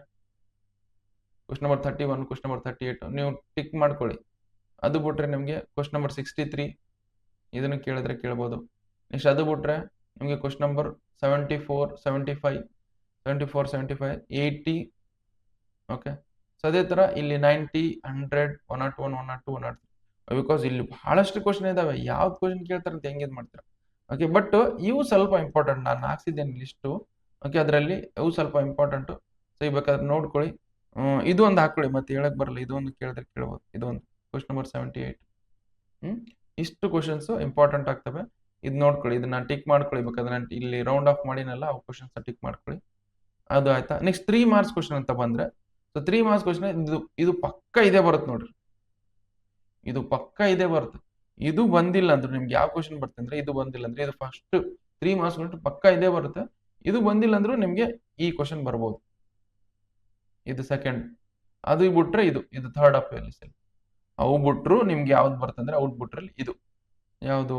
ಕ್ವಶನ್ ನಂಬರ್ 31, ಕ್ವಶನ್ ನಂಬರ್ 38 ನೀವು ಟಿಕ್ ಮಾಡ್ಕೊಳ್ಳಿ. ಅದು ಬಿಟ್ರೆ ನಿಮಗೆ ಕ್ವಶನ್ ನಂಬರ್ 63 ಇದನ್ನು ಕೇಳಿದ್ರೆ ಕೇಳ್ಬೋದು. ನೆಕ್ಸ್ಟ್ ಅದು ಬಿಟ್ರೆ ನಿಮಗೆ ಕ್ವಶನ್ ನಂಬರ್ 74, 75, 74, 75, 80. ಓಕೆ, ಸೊ ಅದೇ ಥರ ಇಲ್ಲಿ 90, 100, 101, 102, 103. ಬಿಕಾಸ್ ಇಲ್ಲಿ ಬಹಳಷ್ಟು ಕ್ವಶನ್ ಇದಾವೆ, ಯಾವ್ದು ಕ್ವಶನ್ ಕೇಳ್ತಾರೆ ಅಂತ ಹೆಂಗೆ ಇದು ಮಾಡ್ತಾರೆ. ಓಕೆ, ಬಟ್ ಇವು ಸ್ವಲ್ಪ ಇಂಪಾರ್ಟೆಂಟ್, ನಾನು ಹಾಕ್ಸಿದ್ದೇನೆ ಲಿಸ್ಟು. ಓಕೆ, ಅದರಲ್ಲಿ ಇವು ಸ್ವಲ್ಪ ಇಂಪಾರ್ಟೆಂಟು. ಸೊ ಈಗ ಬೇಕಾದ್ರೆ ನೋಡ್ಕೊಳ್ಳಿ. ಇದು ಒಂದು ಹಾಕೊಳ್ಳಿ, ಮತ್ತೆ ಹೇಳಕ್ ಬರಲ್ಲ, ಇದೊಂದು ಕೇಳಿದ್ರೆ ಕೇಳ್ಬೋದು. ಇದೊಂದು ಕ್ವಶನ್ ನಂಬರ್ 78. ಇಷ್ಟು ಕ್ವಶನ್ಸ್ ಇಂಪಾರ್ಟೆಂಟ್ ಆಗ್ತವೆ. ಇದು ನೋಡ್ಕೊಳ್ಳಿ, ಇದನ್ನ ಟಿಕ್ ಮಾಡ್ಕೊಳ್ಳಿ. ಬೇಕಾದ್ರೆ ನಾನು ಇಲ್ಲಿ ರೌಂಡ್ ಆಫ್ ಮಾಡಿನಲ್ಲ, ಆ ಕ್ವಶನ್ಸ್ ಟಿಕ್ ಮಾಡ್ಕೊಳ್ಳಿ. ಅದು ಆಯ್ತಾ. ನೆಕ್ಸ್ಟ್ 3 ಮಾರ್ಕ್ಸ್ ಕ್ವಶನ್ ಅಂತ ಬಂದ್ರೆ, ಸೊ 3 ಮಾರ್ಕ್ಸ್ ಕ್ವಶನ್ ಇದು ಪಕ್ಕ ಇದೇ ಬರುತ್ತೆ ನೋಡ್ರಿ. ಇದು ಪಕ್ಕ ಇದೇ ಬರುತ್ತೆ. ಇದು ಬಂದಿಲ್ಲ ಅಂದ್ರೆ ನಿಮ್ಗೆ ಯಾವ ಕ್ವಶನ್ ಬರುತ್ತೆ ಅಂದ್ರೆ, ಇದು ಬಂದಿಲ್ಲ ಅಂದ್ರೆ ಇದು ಫಸ್ಟ್ 3 ಮಾರ್ಕ್ಸ್ ಪಕ್ಕ ಇದೇ ಬರುತ್ತೆ. ಇದು ಬಂದಿಲ್ಲ ಅಂದ್ರೂ ನಿಮ್ಗೆ ಈ ಕ್ವಶನ್ ಬರ್ಬೋದು. ಇದು ಸೆಕೆಂಡ್. ಅದು ಬಿಟ್ರೆ ಇದು ಥರ್ಡ್ ಆಫ್ ಎಲ್. ಅವು ಬಿಟ್ರು ನಿಮ್ಗೆ ಯಾವ್ದು ಬರುತ್ತೆ ಅಂದ್ರೆ, ಔಟ್ ಬಿಟ್ರಲ್ಲಿ ಇದು ಯಾವುದು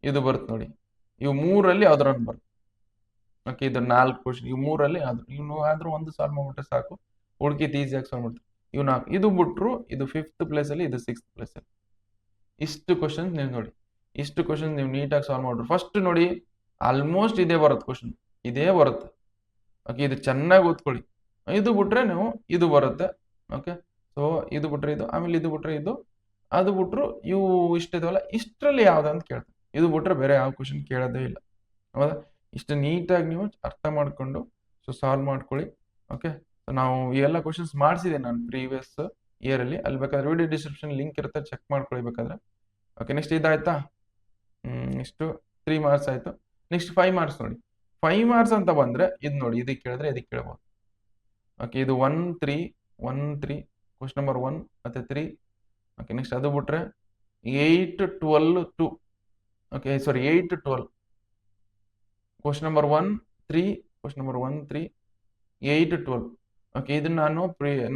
ಇದು ಬರುತ್ತೆ ನೋಡಿ. ಇವು 3ರಲ್ಲಿ ಯಾವ್ದಾರೊಂದು ಬರುತ್ತೆ. ಓಕೆ, ಇದು 4 ಕ್ವಶನ್, ಇವು 3ರಲ್ಲಿ ಇವ್ನು ಆದ್ರೂ ಒಂದು ಸಾಲ್ವ್ ಮಾಡ್ಬಿಟ್ರೆ ಸಾಕು, ಉಳ್ಕಿದ್ದು ಈಸಿಯಾಗಿ ಸಾಲ್ವ್ ಮಾಡ್ತಾರೆ. ಇವು 4. ಇದು ಬಿಟ್ರು ಇದು 5th ಪ್ಲೇಸ್ ಅಲ್ಲಿ, ಇದು 6th ಪ್ಲೇಸ್ ಅಲ್ಲಿ. ಇಷ್ಟು ಕ್ವಶನ್ ನೀವು ನೋಡಿ, ಇಷ್ಟು ಕ್ವಶನ್ ನೀವು ನೀಟಾಗಿ ಸಾಲ್ವ್ ಮಾಡ್ರು. ಫಸ್ಟ್ ನೋಡಿ, ಆಲ್ಮೋಸ್ಟ್ ಇದೇ ಬರುತ್ತೆ ಕ್ವಶನ್, ಇದೇ ಬರುತ್ತೆ. ಓಕೆ, ಇದು ಚೆನ್ನಾಗಿ ಓದ್ಕೊಳ್ಳಿ. ಇದು ಬಿಟ್ರೆ ನೀವು ಇದು ಬರುತ್ತೆ. ಓಕೆ, ಸೊ ಇದು ಬಿಟ್ರೆ ಇದು, ಆಮೇಲೆ ಇದು ಬಿಟ್ರೆ ಇದು, ಅದು ಬಿಟ್ರು ಇವು ಇಷ್ಟಿದಾವಲ್ಲ, ಇಷ್ಟರಲ್ಲಿ ಯಾವ್ದಂತ ಕೇಳ್ತಾರೆ. ಇದು ಬಿಟ್ರೆ ಬೇರೆ ಯಾವ ಕ್ವಶನ್ ಕೇಳೋದೇ ಇಲ್ಲ. ಹೌದಾ? ಇಷ್ಟು ನೀಟಾಗಿ ನೀವು ಅರ್ಥ ಮಾಡ್ಕೊಂಡು ಸೊ ಸಾಲ್ವ್ ಮಾಡ್ಕೊಳ್ಳಿ. ಓಕೆ, ಸೊ ನಾವು ಈ ಎಲ್ಲ ಕ್ವಶನ್ಸ್ ಮಾಡಿಸಿದೆ ನಾನು ಪ್ರೀವಿಯಸ್ ಇಯರ್ ಅಲ್ಲಿ. ಅಲ್ಲಿ ಬೇಕಾದ್ರೆ ವಿಡಿಯೋ ಡಿಸ್ಕ್ರಿಪ್ಷನ್ ಲಿಂಕ್ ಇರುತ್ತೆ, ಚೆಕ್ ಮಾಡ್ಕೊಳ್ಳಿ ಬೇಕಾದ್ರೆ. ಓಕೆ, ನೆಕ್ಸ್ಟ್ ಇದಾಯ್ತಾ. ಇಷ್ಟು 3 ಮಾರ್ಕ್ಸ್ ಆಯ್ತು. ನೆಕ್ಸ್ಟ್ 5 ಮಾರ್ಕ್ಸ್ ನೋಡಿ. 5 ಮಾರ್ಕ್ಸ್ ಅಂತ ಬಂದ್ರೆ ಇದು ನೋಡಿ, ಇದಕ್ಕೆ ಕೇಳಿದ್ರೆ ಇದಕ್ಕೆ ಕೇಳ್ಬೋದು. ಓಕೆ, ಇದು 1, 3, 1, 3 ಕ್ವಶನ್ ನಂಬರ್ 1 ಮತ್ತೆ 3. ಓಕೆ, ನೆಕ್ಸ್ಟ್ ಅದು ಬಿಟ್ರೆ 8, 12, 2. ಓಕೆ, ಸಾರಿ 8, 12 question number 1, 3, question number 1, 3, 8, 12. Okay, ಇದನ್ನ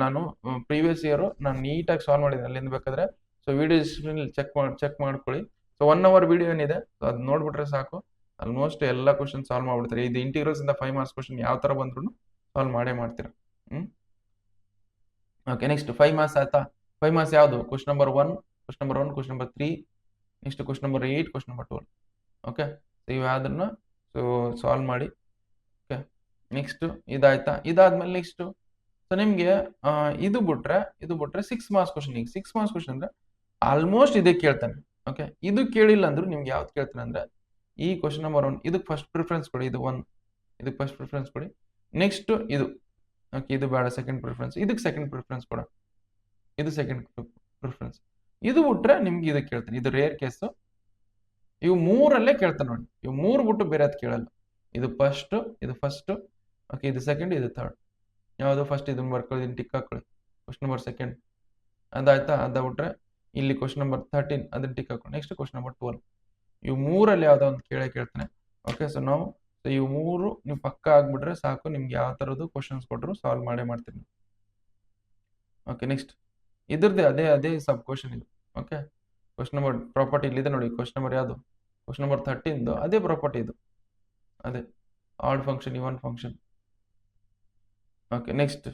ನಾನು ಪ್ರೀವಿಯಸ್ ಇಯರ್ ನಾನು ನೀಟಾಗಿ ಸಾಲ್ವ್ ಮಾಡಿದ್ದೀನಿ, ಅಲ್ಲಿಂದ ಬೇಕಾದ್ರೆ ಸೊ ವಿಡಿಯೋ ಚೆಕ್ ಮಾಡ್ಕೊಳ್ಳಿ. ಸೊ 1 hour ವಿಡಿಯೋ ಏನಿದೆ ಸೊ ಅದು ನೋಡ್ಬಿಟ್ರೆ ಸಾಕು, ಆಲ್ಮೋಸ್ಟ್ ಎಲ್ಲ ಕ್ವಶನ್ ಸಾಲ್ವ್ ಮಾಡ್ಬಿಡ್ತಾರೆ. ಇದು ಇಂಟಿಗ್ರಲ್ಸ್ ಇಂದ 5 ಮಾರ್ಕ್ಸ್ ಕ್ವಶನ್ ಯಾವ ತರ ಬಂದ್ರು ಸಾಲ್ವ್ ಮಾಡೇ ಮಾಡ್ತೀರಾ. ಓಕೆ, ನೆಕ್ಸ್ಟ್ 5 ಮಾರ್ಕ್ಸ್ ಆಯ್ತಾ. 5 ಮಾರ್ಕ್ಸ್ ಯಾವುದು? Question number 1, question number 1, question number 3, next question number 8, question number 12. Okay, so ಇವ್ಯಾವುದನ್ನು ಸೊ ಸಾಲ್ವ್ ಮಾಡಿ. ಓಕೆ, ನೆಕ್ಸ್ಟ್ ಇದಾಯ್ತಾ. ಇದಾದ್ಮೇಲೆ ನೆಕ್ಸ್ಟ್ ಸೊ ನಿಮ್ಗೆ ಇದು ಬಿಟ್ರೆ 6 ಮಾರ್ಕ್ಸ್ ಕ್ವಶನ್. ಈಗ 6 ಮಾರ್ಕ್ಸ್ ಕ್ವಶನ್ ಅಂದ್ರೆ ಆಲ್ಮೋಸ್ಟ್ ಇದೇ ಕೇಳ್ತಾನೆ. ಓಕೆ, ಇದು ಕೇಳಿಲ್ಲ ಅಂದ್ರೂ ನಿಮ್ಗೆ ಯಾವ್ದು ಕೇಳ್ತಾನೆ ಅಂದ್ರೆ, ಈ ಕ್ವಶನ್ ನಂಬರ್ 1 ಇದಕ್ಕೆ ಫಸ್ಟ್ ಪ್ರಿಫರೆನ್ಸ್ ಕೊಡಿ. ಇದು 1 ಇದಕ್ಕೆ ಫಸ್ಟ್ ಪ್ರಿಫರೆನ್ಸ್ ಕೊಡಿ. ನೆಕ್ಸ್ಟ್ ಇದು ಓಕೆ, ಇದು ಬೇಡ, ಸೆಕೆಂಡ್ ಪ್ರಿಫರೆನ್ಸ್. ಇದಕ್ಕೆ ಸೆಕೆಂಡ್ ಪ್ರಿಫರೆನ್ಸ್ ಕೊಡ, ಇದು ಸೆಕೆಂಡ್ ಪ್ರಿಫರೆನ್ಸ್. ಇದು ಬಿಟ್ರೆ ನಿಮ್ಗೆ ಇದಕ್ಕೆ ಕೇಳ್ತಾನೆ. ಇದು ರೇರ್ ಕೇಸು. ಇವು 3ರಲ್ಲೇ ಕೇಳ್ತಾನೆ ನೋಡಿ. ಇವು 3 ಬಿಟ್ಟು ಬೇರೆ ಅದು ಕೇಳಲ್ಲ. ಇದು ಫಸ್ಟ್, ಇದು ಫಸ್ಟ್. ಓಕೆ, ಇದು ಸೆಕೆಂಡ್, ಇದು ಥರ್ಡ್. ಯಾವುದು ಫಸ್ಟ್ ಇದನ್ನ ಬರ್ಕೊಳ್ಳಿ, ಟಿಕ್ ಹಾಕೊಳ್ಳಿ. ಕ್ವಶನ್ ನಂಬರ್ ಸೆಕೆಂಡ್ ಅದಾಯ್ತಾ. ಅದ ಬಿಟ್ರೆ ಇಲ್ಲಿ ಕ್ವಶನ್ ನಂಬರ್ 13 ಅದನ್ನ ಟಿಕ್ ಹಾಕೊಳ್ಳಿ. Next question number 12. ಇವು 3ರಲ್ಲಿ ಯಾವ್ದೋ ಒಂದು ಕೇಳ್ತಾನೆ. ಓಕೆ, ಸೊ ನಾವು ಇವು 3 ನೀವು ಪಕ್ಕ ಆಗ್ಬಿಟ್ರೆ ಸಾಕು, ನಿಮ್ಗೆ ಯಾವ ತರದ್ದು ಕ್ವಶನ್ಸ್ ಕೊಟ್ಟರು ಸಾಲ್ವ್ ಮಾಡೇ ಮಾಡ್ತೀನಿ. ಓಕೆ, ನೆಕ್ಸ್ಟ್ ಇದ್ರದ್ದೇ ಅದೇ ಸಬ್ ಕ್ವಶನ್ ಇದು. ಓಕೆ, ಕ್ವಶನ್ ನಂಬರ್ ಪ್ರಾಪರ್ಟಿ ಇಲ್ಲಿದೆ ನೋಡಿ. ಕ್ವಶನ್ ನಂಬರ್ ಯಾವುದು? ಕ್ವಶನ್ ನಂಬರ್ 13 ಅದೇ ಪ್ರಾಪರ್ಟಿ ಇದು, ಅದೇ odd function, even function. Okay, next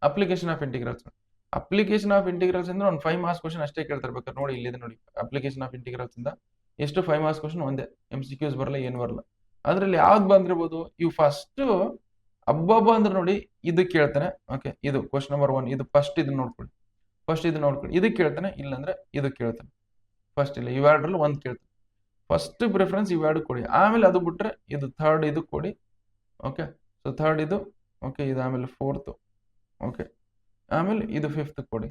application of integrals. Application of integrals ಅಂದ್ರೆ ಒಂದು 5 ಮಾರ್ಕ್ಸ್ ಕ್ವಶನ್ ಅಷ್ಟೇ ಕೇಳ್ತಾರೆ. ಬೇಕಾದ್ರೆ ನೋಡಿ, ಇಲ್ಲಿದೆ ನೋಡಿ. ಅಪ್ಲಿಕೇಶನ್ ಆಫ್ ಇಂಟಿಗ್ರಲ್ಸ್ ಇಂದ ಎಷ್ಟು 5 ಮಾರ್ಕ್ಸ್ ಕ್ವಶನ್ ಒಂದೇ. MCQs ಬರಲ್ಲ, ಏನು ಬರಲ್ಲ. ಅದ್ರಲ್ಲಿ ಯಾವ್ದು ಬಂದಿರ್ಬೋದು, ಇವು ಫಸ್ಟ್ ಹಬ್ಬ ಅಂದ್ರೆ ನೋಡಿ ಇದು ಕೇಳ್ತಾನೆ. ಓಕೆ, ಇದು ಕ್ವಶನ್ ನಂಬರ್ 1, ಇದು ಫಸ್ಟ್ ಇದನ್ನ ನೋಡ್ಕೊಳ್ಳಿ. ಇದಕ್ಕೆ ಕೇಳ್ತಾನೆ, ಇಲ್ಲಾಂದ್ರೆ ಇದು ಕೇಳ್ತಾನೆ. ಫಸ್ಟ್ ಇಲ್ಲ, ಇವೆರಡರಲ್ಲಿ ಒಂದು ಕೇಳ್ತಾನೆ. ಫಸ್ಟ್ ಪ್ರಿಫರೆನ್ಸ್ ಇವೆರಡು ಕೊಡಿ. ಆಮೇಲೆ ಅದು ಬಿಟ್ರೆ ಇದು ಥರ್ಡ್ ಇದು ಕೊಡಿ. ಓಕೆ, ಸೊ ಥರ್ಡ್ ಇದು. ಓಕೆ, ಇದು ಆಮೇಲೆ 4th. ಓಕೆ, ಆಮೇಲೆ ಇದು 5th ಕೊಡಿ.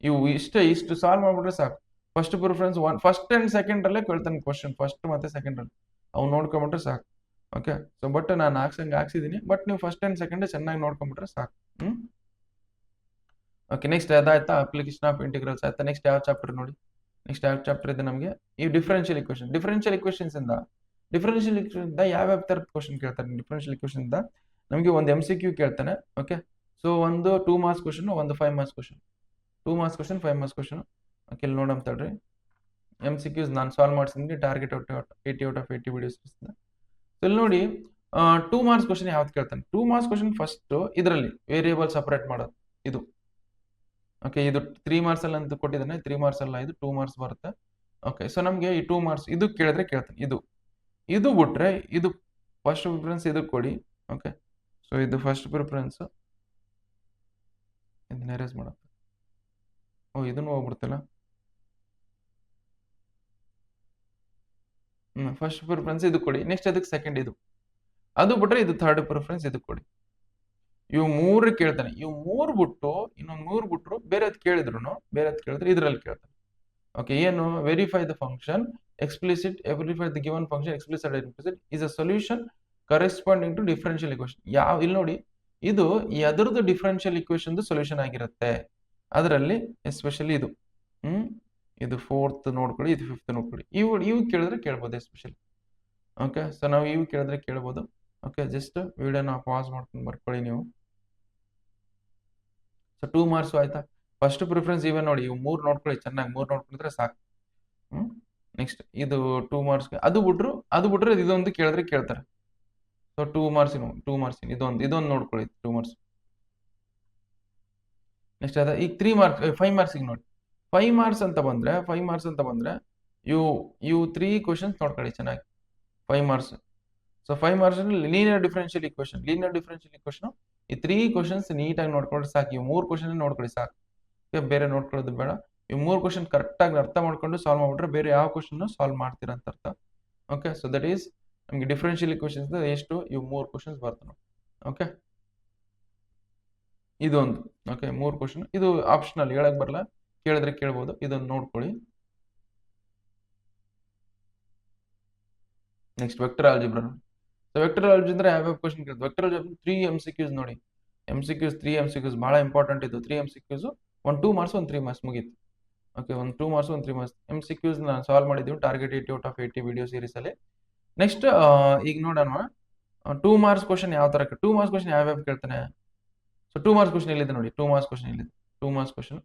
ಇವು ಇಷ್ಟು ಸಾಲ್ವ್ ಮಾಡ್ಬಿಟ್ರೆ ಸಾಕು. First preference first and second ಅಲ್ಲೇ ಕೇಳ್ತಾನೆ ಕ್ವಶನ್, ಫಸ್ಟ್ ಮತ್ತೆ ಸೆಕೆಂಡ್ ಅಲ್ಲಿ ಅವು ನೋಡ್ಕೊಂಡ್ಬಿಟ್ರೆ ಸಾಕು. ಓಕೆ, ಸೊ ಬಟ್ ನಾನು ಹಾಕ್ಸಿದ್ದೀನಿ, ಬಟ್ ನೀವು ಫಸ್ಟ್ ಅಂಡ್ ಸೆಕೆಂಡ್ ಚೆನ್ನಾಗಿ ನೋಡ್ಕೊಂಡ್ಬಿಟ್ರೆ ಸಾಕು. ಓಕೆ, ನೆಕ್ಸ್ಟ್ ಅದಾಯ್ತಾ. ಅಪ್ಲಿಕೇಶನ್ ಆಫ್ ಇಂಟಿಗ್ರಲ್ಸ್ ಆಯ್ತಾ. ನೆಕ್ಸ್ಟ್ ಯಾವ ಚಾಪ್ಟರ್ ನೋಡಿ. ನೆಕ್ಸ್ಟ್ ಯಾವ ಚಾಪ್ಟರ್ ಇದೆ ನಮಗೆ? ಈ ಡಿಫರೆನ್ಷಿಯಲ್ ಇಕ್ವೇಷನ್ಸ್ ಇಂದ ಯಾವ್ಯಾವ ತರದ ಕ್ವಶನ್ ಕೇಳ್ತಾರೆ. ಡಿಫರೆನ್ಷಿಯಲ್ ಇಕ್ವೇಷನ್ ಇಂದ ನಮಗೆ ಒಂದು MCQ ಕೇಳ್ತಾನೆ. ಓಕೆ, ಸೊ ಒಂದು 2 ಮಾರ್ಕ್ಸ್ ಕ್ವಶನ್, ಒಂದು 5 marks question. 2 marks question, 5 marks question. Okay, ಇಲ್ಲಿ ನೋಡೋಣ ತಡ್ರಿ. MCQs ನಾನು ಸಾಲ್ವ್ ಮಾಡ್ಸಿದ್ದೀನಿ. Target 80 out of 80 videos. So ಇಲ್ಲಿ ನೋಡಿ, 2 ಮಾರ್ಕ್ಸ್ ಕ್ವಶನ್ ಯಾವ್ದು ಕೇಳ್ತಾನೆ? 2 ಮಾರ್ಕ್ಸ್ ಕ್ವಶನ್ ಫಸ್ಟ್ ಇದರಲ್ಲಿ ವೇರಿಯೇಬಲ್ ಸಪರೇಟ್ ಮಾಡೋದು ಇದು. ಓಕೆ, ಇದು 3 ಮಾರ್ಕ್ಸ್ ಅಲ್ಲಿ ಅಂತ ಕೊಟ್ಟಿದ್ದಾನೆ, 3 ಮಾರ್ಕ್ಸ್ ಅಲ್ಲ, ಇದು 2 ಮಾರ್ಕ್ಸ್ ಬರುತ್ತೆ. ಓಕೆ, ಸೊ ನಮಗೆ ಈ 2 ಮಾರ್ಕ್ಸ್ ಇದು ಕೇಳಿದ್ರೆ ಕೇಳ್ತಾನೆ. ಇದು ಬಿಟ್ರೆ ಇದು ಫಸ್ಟ್ ಪ್ರಿಫರೆನ್ಸ್ ಇದು ಕೊಡಿ. ಓಕೆ, ಸೊ ಇದು ಫಸ್ಟ್ ಪ್ರಿಫರೆನ್ಸ್, ಇದನ್ನ ಎರೇಸ್ ಮಾಡುತ್ತೆ. ಇದನ್ನು ಹೋಗ್ಬಿಡ್ತಿಲ್ಲ. ಫಸ್ಟ್ ಪ್ರಿಫರೆನ್ಸ್ ಇದು ಕೊಡಿ. ನೆಕ್ಸ್ಟ್ ಅದಕ್ಕೆ ಸೆಕೆಂಡ್ ಇದು. ಅದು ಬಿಟ್ರೆ ಇದು ಥರ್ಡ್ ಪ್ರಿಫರೆನ್ಸ್ ಇದು ಕೊಡಿ. ಇವು 3 ಕೇಳ್ತಾನೆ. ಇವು 3 ಬಿಟ್ಟು ಇನ್ನೊಂದು 3 ಬಿಟ್ರು ಬೇರೆ ಕೇಳಿದ್ರೆ ಇದರಲ್ಲಿ ಕೇಳ್ತಾನೆ. ಓಕೆ, ಏನು? Verify the function explicit, verify the given function explicit implicit is a solution corresponding to differential equation. ಇಲ್ಲಿ ನೋಡಿ, ಇದು ಅದರದ್ದು ಡಿಫರೆನ್ಷಿಯಲ್ ಇಕ್ವೇಶನ್ ಸೊಲ್ಯೂಷನ್ ಆಗಿರುತ್ತೆ. ಅದರಲ್ಲಿ ಎಸ್ಪೆಷಲಿ ಇದು 4th ನೋಡ್ಕೊಳ್ಳಿ, ಇದು 5th ನೋಡ್ಕೊಳ್ಳಿ. ಇವು ಕೇಳಿದ್ರೆ ಕೇಳ್ಬೋದು ಎಸ್ಪೆಷಲಿ. ಓಕೆ, ಸೊ ನಾವು ಇವು ಕೇಳಿದ್ರೆ ಕೇಳ್ಬೋದು. ಓಕೆ, ಜಸ್ಟ್ ವಿಡಿಯೋನ ಪಾಸ್ ಮಾಡ್ಕೊಂಡು ಬರ್ಕೊಳ್ಳಿ ನೀವು. ಸೊ 2 ಮಾರ್ಕ್ಸ್ ಆಯ್ತಾ? ಫಸ್ಟ್ ಪ್ರಿಫರೆನ್ಸ್ ಇವೇ ನೋಡಿ, ಇವು 3 ನೋಡ್ಕೊಳ್ಳಿ ಚೆನ್ನಾಗಿ. 3 ನೋಡ್ಕೊಂಡ್ರೆ ಸಾಕು. ನೆಕ್ಸ್ಟ್ ಇದು 2 ಮಾರ್ಕ್ಸ್. ಅದು ಬಿಟ್ರೆ ಇದೊಂದು ಕೇಳಿದ್ರೆ ಕೇಳ್ತಾರೆ. ಸೊ 2 ಮಾರ್ಕ್ಸ್ ಇದೊಂದು ನೋಡ್ಕೊಳ್ಳಿ, 2 ಮಾರ್ಕ್ಸ್. ನೆಕ್ಸ್ಟ್ ಅದ ಈಗ 3 ಮಾರ್ಕ್ಸ್ 5 ಮಾರ್ಕ್ಸ್ ನೋಡಿ. 5 ಮಾರ್ಕ್ಸ್ ಅಂತ ಬಂದ್ರೆ ಇವು 3 ಕ್ವಶನ್ಸ್ ನೋಡ್ಕೊಳ್ಳಿ ಚೆನ್ನಾಗಿ. 5 marks. So 5 marks linear differential equation ಈ 3 ಕ್ವಶನ್ಸ್ ನೀಟಾಗಿ ನೋಡ್ಕೊಂಡ್ರೆ ಸಾಕು. ಇವು 3 ಕ್ವಶನ್ ನೋಡ್ಕೊಳ್ಳಿ ಸಾಕು, ಬೇರೆ ನೋಡ್ಕೊಳ್ಳೋದು ಬೇಡ. ಇವು 3 ಕ್ವಶನ್ ಕರೆಕ್ಟಾಗಿ ಅರ್ಥ ಮಾಡ್ಕೊಂಡು ಸಾಲ್ವ್ ಮಾಡ್ಬಿಟ್ರೆ ಬೇರೆ ಯಾವ ಕ್ವಶನ್ ಸಾಲ್ವ್ ಮಾಡ್ತೀರಾ ಅಂತ ಅರ್ಥ. ಓಕೆ, ಸೊ ದಟ್ ಈಸ್ ನಮಗೆ ಡಿಫರೆನ್ಷಿಯಲ್ ಇಕ್ವೇಶನ್ಸ್ ಎಷ್ಟು? ಇವು 3 ಕ್ವಶನ್ಸ್ ಬರ್ತವೆ. ಓಕೆ, ಇದೊಂದು. Okay, 3 question. ಇದು ಆಪ್ಷನಲ್, ಹೇಳಕ್ ಬರಲ್ಲ, ಕೇಳಿದ್ರೆ ಕೇಳ್ಬೋದು. ಇದನ್ನು ನೋಡ್ಕೊಳ್ಳಿ. Next vector algebra. So vector algebra ಯಾವ್ಯಾವ ಕ್ವಶನ್ ಕೇಳ್ತಾರೆ? ವೆಕ್ಟರ್ ಆಲ್ಜಿಬ್ರಾ 3 MCQs ನೋಡಿ. MCQs 3 MCQs ಬಹಳ ಇಂಪಾರ್ಟೆಂಟ್ ಇದು. 3 MCQs, 1 2 ಮಾರ್ಕ್ಸ್ 1 3 ಮಾರ್ಕ್ಸ್ ಮುಗೀತು. ಓಕೆ, 1 2 ಮಾರ್ಕ್ಸ್ 1 3 ಮಾರ್ಕ್ಸ್ MCQs ನಾನು ಸಾಲ್ವ್ ಮಾಡಿದ್ದೀವಿ target 80 out of 80 video series ಅಲ್ಲಿ. ನೆಕ್ಸ್ಟ್ ಈಗ ನೋಡೋಣ 2 ಮಾರ್ಕ್ಸ್ ಕ್ವಶನ್ ಯಾವ ತರ. 2 ಮಾರ್ಕ್ಸ್ ಕ್ವಶನ್ ಯಾವ್ಯಾವ ಕೇಳ್ತಾನೆ? ಸೊ 2 ಮಾರ್ಕ್ಸ್ ಕ್ವಶನ್ ಇಲ್ಲಿದೆ ನೋಡಿ. 2 ಮಾರ್ಕ್ಸ್ ಕ್ವಶನ್ ಇಲ್ಲಿದೆ. 2 marks question.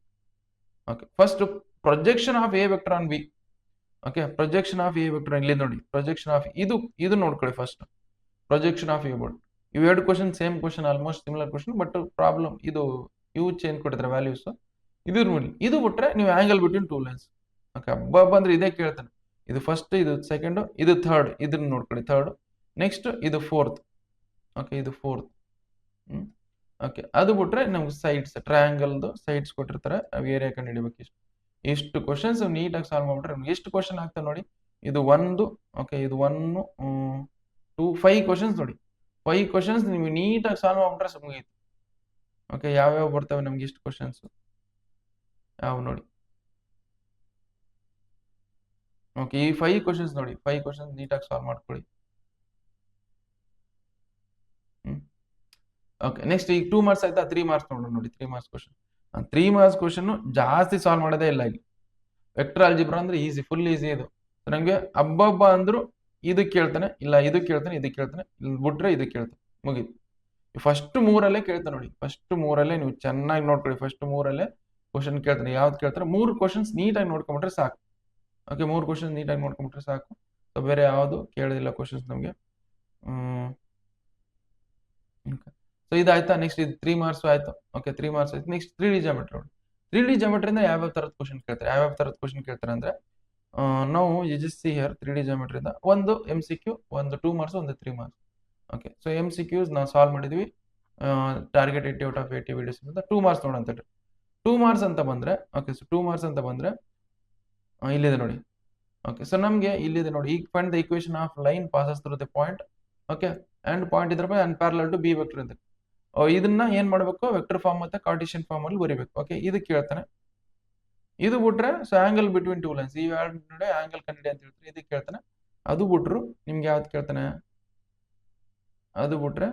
Okay, first projection of A vector on B. Okay, projection of A vector ಇಲ್ಲಿ ನೋಡಿ. ಪ್ರೊಜೆಕ್ಷನ್ ಆಫ್ ಇದು ನೋಡ್ಕೊಳ್ಳಿ first. Projection of A board. ಇವು 2 question same question, almost similar question, but problem ಇವು change ಕೊಟ್ಟಿದ್ದಾರೆ values. ಇದು ಬಿಟ್ರೆ ನೀವು ಆಂಗಲ್ ಬಿಟ್ವೀನ್ 2 ಲೈನ್ಸ್. ಓಕೆ, ಬಂದ್ರೆ ಇದೇ ಕೇಳ್ತಾನೆ. ಇದು ಫಸ್ಟ್, ಇದು ಸೆಕೆಂಡ್, ಇದು ಥರ್ಡ್. ಇದನ್ನ ನೋಡ್ಕೊಳ್ಳಿ, ಥರ್ಡ್. ನೆಕ್ಸ್ಟ್ ಇದು 4th. ಓಕೆ, ಇದು 4th. ಓಕೆ, ಅದು ಬಿಟ್ರೆ ನಮ್ಗೆ ಸೈಡ್ಸ್, ಟ್ರಯಾಂಗಲ್ದು ಸೈಡ್ಸ್ ಕೊಟ್ಟಿರ್ತಾರೆ, ಅವು ಏರಿಯಾ ಕಂಡು ಹಿಡಿಬೇಕು. ಇಷ್ಟು ಕ್ವಶನ್ಸ್ ನೀಟಾಗಿ ಸಾಲ್ವ್ ಮಾಡ್ಬಿಟ್ರೆ ನಮ್ಗೆ ಎಷ್ಟು ಕ್ವಶನ್ ಆಗ್ತದೆ ನೋಡಿ. ಇದು 1, ಓಕೆ, ಇದು 1 2 5 ಕ್ವಶನ್ಸ್ ನೋಡಿ. 5 ಕ್ವಶನ್ಸ್ ನೀವು ನೀಟಾಗಿ ಸಾಲ್ವ್ ಮಾಡ್ಬಿಟ್ರೆ ಮುಗೀತು. ಓಕೆ, ಯಾವ್ಯಾವ ಬರ್ತವೆ ನಮ್ಗೆ ಇಷ್ಟು ಕ್ವಶನ್ಸ್ ಯಾವ ನೋಡಿ. ಓಕೆ, ಈ 5 ಕ್ವಶನ್ಸ್ ನೋಡಿ. 5 ಕ್ವಶನ್ಸ್ ನೀಟಾಗಿ ಸಾಲ್ವ್ ಮಾಡ್ಕೊಳ್ಳಿ. ಓಕೆ, ನೆಕ್ಸ್ಟ್ ಈಗ 2 ಮಾರ್ಕ್ಸ್ ಆಯ್ತಾ? 3 ಮಾರ್ಕ್ಸ್ ನೋಡೋಣ ನೋಡಿ. 3 ಮಾರ್ಕ್ಸ್ ಕ್ವಶನ್. 3 ಮಾರ್ಕ್ಸ್ ಕ್ವಶನ್ ಜಾಸ್ತಿ ಸಾಲ್ವ್ ಮಾಡೋದೇ ಇಲ್ಲ ಇಲ್ಲಿ. ವೆಕ್ಟರ್ ಆಲ್ಜಿಬ್ರಾ ಅಂದ್ರೆ ಈಸಿ, ಫುಲ್ ಈಸಿ ಇದು. ನಮಗೆ ಹಬ್ಬ ಅಂದ್ರು ಇದು ಕೇಳ್ತಾನೆ, ಇಲ್ಲ ಇದು ಕೇಳ್ತಾನೆ, ಇದು ಕೇಳ್ತಾನೆ, ಬಿಟ್ರೆ ಇದು ಕೇಳ್ತಾನೆ, ಮುಗೀತು. ಫಸ್ಟ್ 3ಅಲ್ಲೇ ಕೇಳ್ತಾನೆ ನೋಡಿ. ಫಸ್ಟ್ 3ಅಲ್ಲೇ ನೀವು ಚೆನ್ನಾಗಿ ನೋಡ್ಕೊಳ್ಳಿ. ಫಸ್ಟ್ 3ಅಲ್ಲೇ ಕ್ವಶನ್ ಕೇಳ್ತಾನೆ. ಯಾವ್ದು ಕೇಳ್ತಾರೆ? 3 ಕ್ವಶನ್ಸ್ ನೀಟಾಗಿ ನೋಡ್ಕೊಂಡ್ಬಿಟ್ರೆ ಸಾಕು. ಓಕೆ, 3 ಕ್ವಶನ್ಸ್ ನೀಟಾಗಿ ನೋಡ್ಕೊಂಡ್ಬಿಟ್ರೆ ಸಾಕು. ಸೊ ಬೇರೆ ಯಾವುದು ಕೇಳೋದಿಲ್ಲ ಕ್ವಶನ್ಸ್ ನಮಗೆ. ಸೊ ಇದಾಯ್ತಾ? ನೆಕ್ಸ್ಟ್ ಇದು 3 ಮಾರ್ಕ್ಸ್ ಆಯ್ತು. ಓಕೆ, 3 ಮಾರ್ಕ್ಸ್ ಆಯ್ತು. ನೆಕ್ಸ್ಟ್ 3D ಜಾಮೆಟ್ರಿ ನೋಡಿ. 3D ಜಾಮೆಟ್ರಿಯಿಂದ ಯಾವ್ಯಾವ ಥರದ ಕ್ವಶನ್ ಕೇಳ್ತಾರೆ ಅಂದ್ರೆ ನಾವು ಜಸ್ಟ್ ಸಿ ಹಿಯರ್ 3D ಜಾಮೆಟ್ರಿಯಿಂದ ಒಂದು MCQ, ಒಂದು 2 ಮಾರ್ಕ್ಸ್, ಒಂದು 3 ಮಾರ್ಕ್ಸ್. ಓಕೆ, ಸೊ MCQs ನಾವು ಸಾಲ್ವ್ ಮಾಡಿದ್ವಿ ಟಾರ್ಗೆಟ್ 80 ಔಟ್ ಆಫ್ 80 ವಿಡಿಯೋಸ್ ಅಂತ. 2 ಮಾರ್ಕ್ಸ್ ನೋಡೋಣ ಅಂತ. 2 ಮಾರ್ಕ್ಸ್ ಅಂತ ಬಂದ್ರೆ, ಓಕೆ, ಸೊ 2 ಮಾರ್ಕ್ಸ್ ಅಂತ ಬಂದ್ರೆ ಇಲ್ಲಿದೆ ನೋಡಿ. ಓಕೆ, ಸೊ ನಮಗೆ ಇಲ್ಲಿದೆ ನೋಡಿ. ಈಗ find the equation of line passes through the point. Okay, and point ಇದ್ರ by and parallel to b vector ಅಂತ. ಇದನ್ನ ಏನ್ ಮಾಡಬೇಕು? ವೆಕ್ಟರ್ ಫಾರ್ಮ್ ಮತ್ತೆ ಕಾರ್ಟಿಷಿಯನ್ ಫಾರ್ಮ್ ಅಲ್ಲಿ ಬರೀಬೇಕು. ಓಕೆ, ಇದು ಕೇಳ್ತಾನೆ. ಇದು ಬಿಟ್ರೆ ಸೊ ಆಂಗಲ್ ಬಿಟ್ವೀನ್ 2 ಲೈನ್ಸ್, ಈ ಎರಡು ನಡುವೆ ಆಂಗಲ್ ಕಂಡಿಡಿ ಅಂತ ಹೇಳ್ತಾರೆ. ಇದು ಕೇಳ್ತಾನೆ. ಅದು ಬಿಟ್ರು ನಿಮ್ಗೆ ಯಾವ್ದು ಕೇಳ್ತಾನೆ? ಅದು ಬಿಟ್ರೆ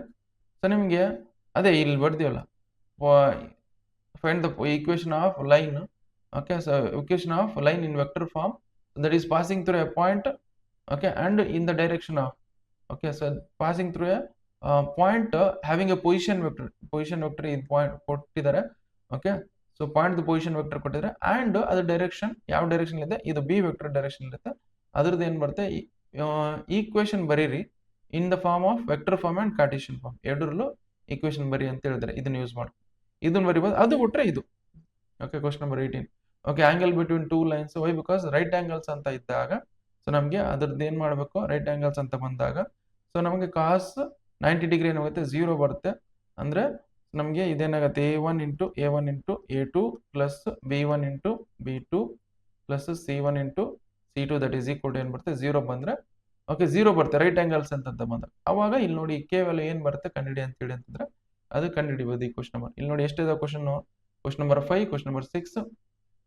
ಸೊ ನಿಮ್ಗೆ ಅದೇ ಇಲ್ಲಿ ಬರ್ತೀವಲ್ಲ, find the equation of line. Okay, so equation of line in vector form that is passing through a point. Okay, and in the direction of. Okay, so passing through a point having a position vector ಇದು point ಕೊಟ್ಟಿದ್ದಾರೆ. Okay, so point position vector ಕೊಟ್ಟಿದ್ದಾರೆ. And ಅದ್ರ direction ಯಾವ direction ಇದೆ? ಇದು B vector direction ಇರುತ್ತೆ. ಅದ್ರದ್ದು ಏನ್ ಬರುತ್ತೆ? ಈಕ್ವೇಶನ್ ಬರೀರಿ. In the form of vector form and Cartesian form ಎರಡರಲ್ಲೂ ಈಕ್ವೇಶನ್ ಬರಿ ಅಂತ ಹೇಳಿದ್ರೆ ಇದನ್ನ ಯೂಸ್ ಮಾಡಿ ಇದನ್ನ ಬರಿಬೋದು. ಅದು ಬಿಟ್ರೆ ಇದು okay. Question number 18 okay. Angle between two lines why because right angles ಅಂತ ಇದ್ದಾಗ ಸೊ ನಮಗೆ ಅದ್ರದ್ದು ಏನು ಮಾಡಬೇಕು, ರೈಟ್ ಆಂಗಲ್ಸ್ ಅಂತ ಬಂದಾಗ ಸೊ ನಮಗೆ ಕಾಸ್ 90 ಡಿಗ್ರಿ ಏನಾಗುತ್ತೆ 0 ಬರುತ್ತೆ. ಅಂದರೆ ನಮಗೆ ಇದೇನಾಗುತ್ತೆ A1 into A1 into A2 plus B1 into B2 plus C1 into C2 that is equal to ಏನು ಬರುತ್ತೆ 0 ಬಂದರೆ ಓಕೆ 0 ಬರುತ್ತೆ ರೈಟ್ ಆಂಗಲ್ಸ್ ಅಂತ ಬಂದಾಗ. ಅವಾಗ ಇಲ್ಲಿ ನೋಡಿ ಕೇವಲ ಏನು ಬರುತ್ತೆ ಕಂಡಿಡಿ ಅಂತೇಳಿ ಅಂತಂದ್ರೆ ಅದು ಕಂಡುಹಿಡಿಬೋದು ಈ ಕ್ವಶನ್ ನಂಬರ್. ಇಲ್ಲಿ ನೋಡಿ ಎಷ್ಟಿದೆ question number 5, question number 6,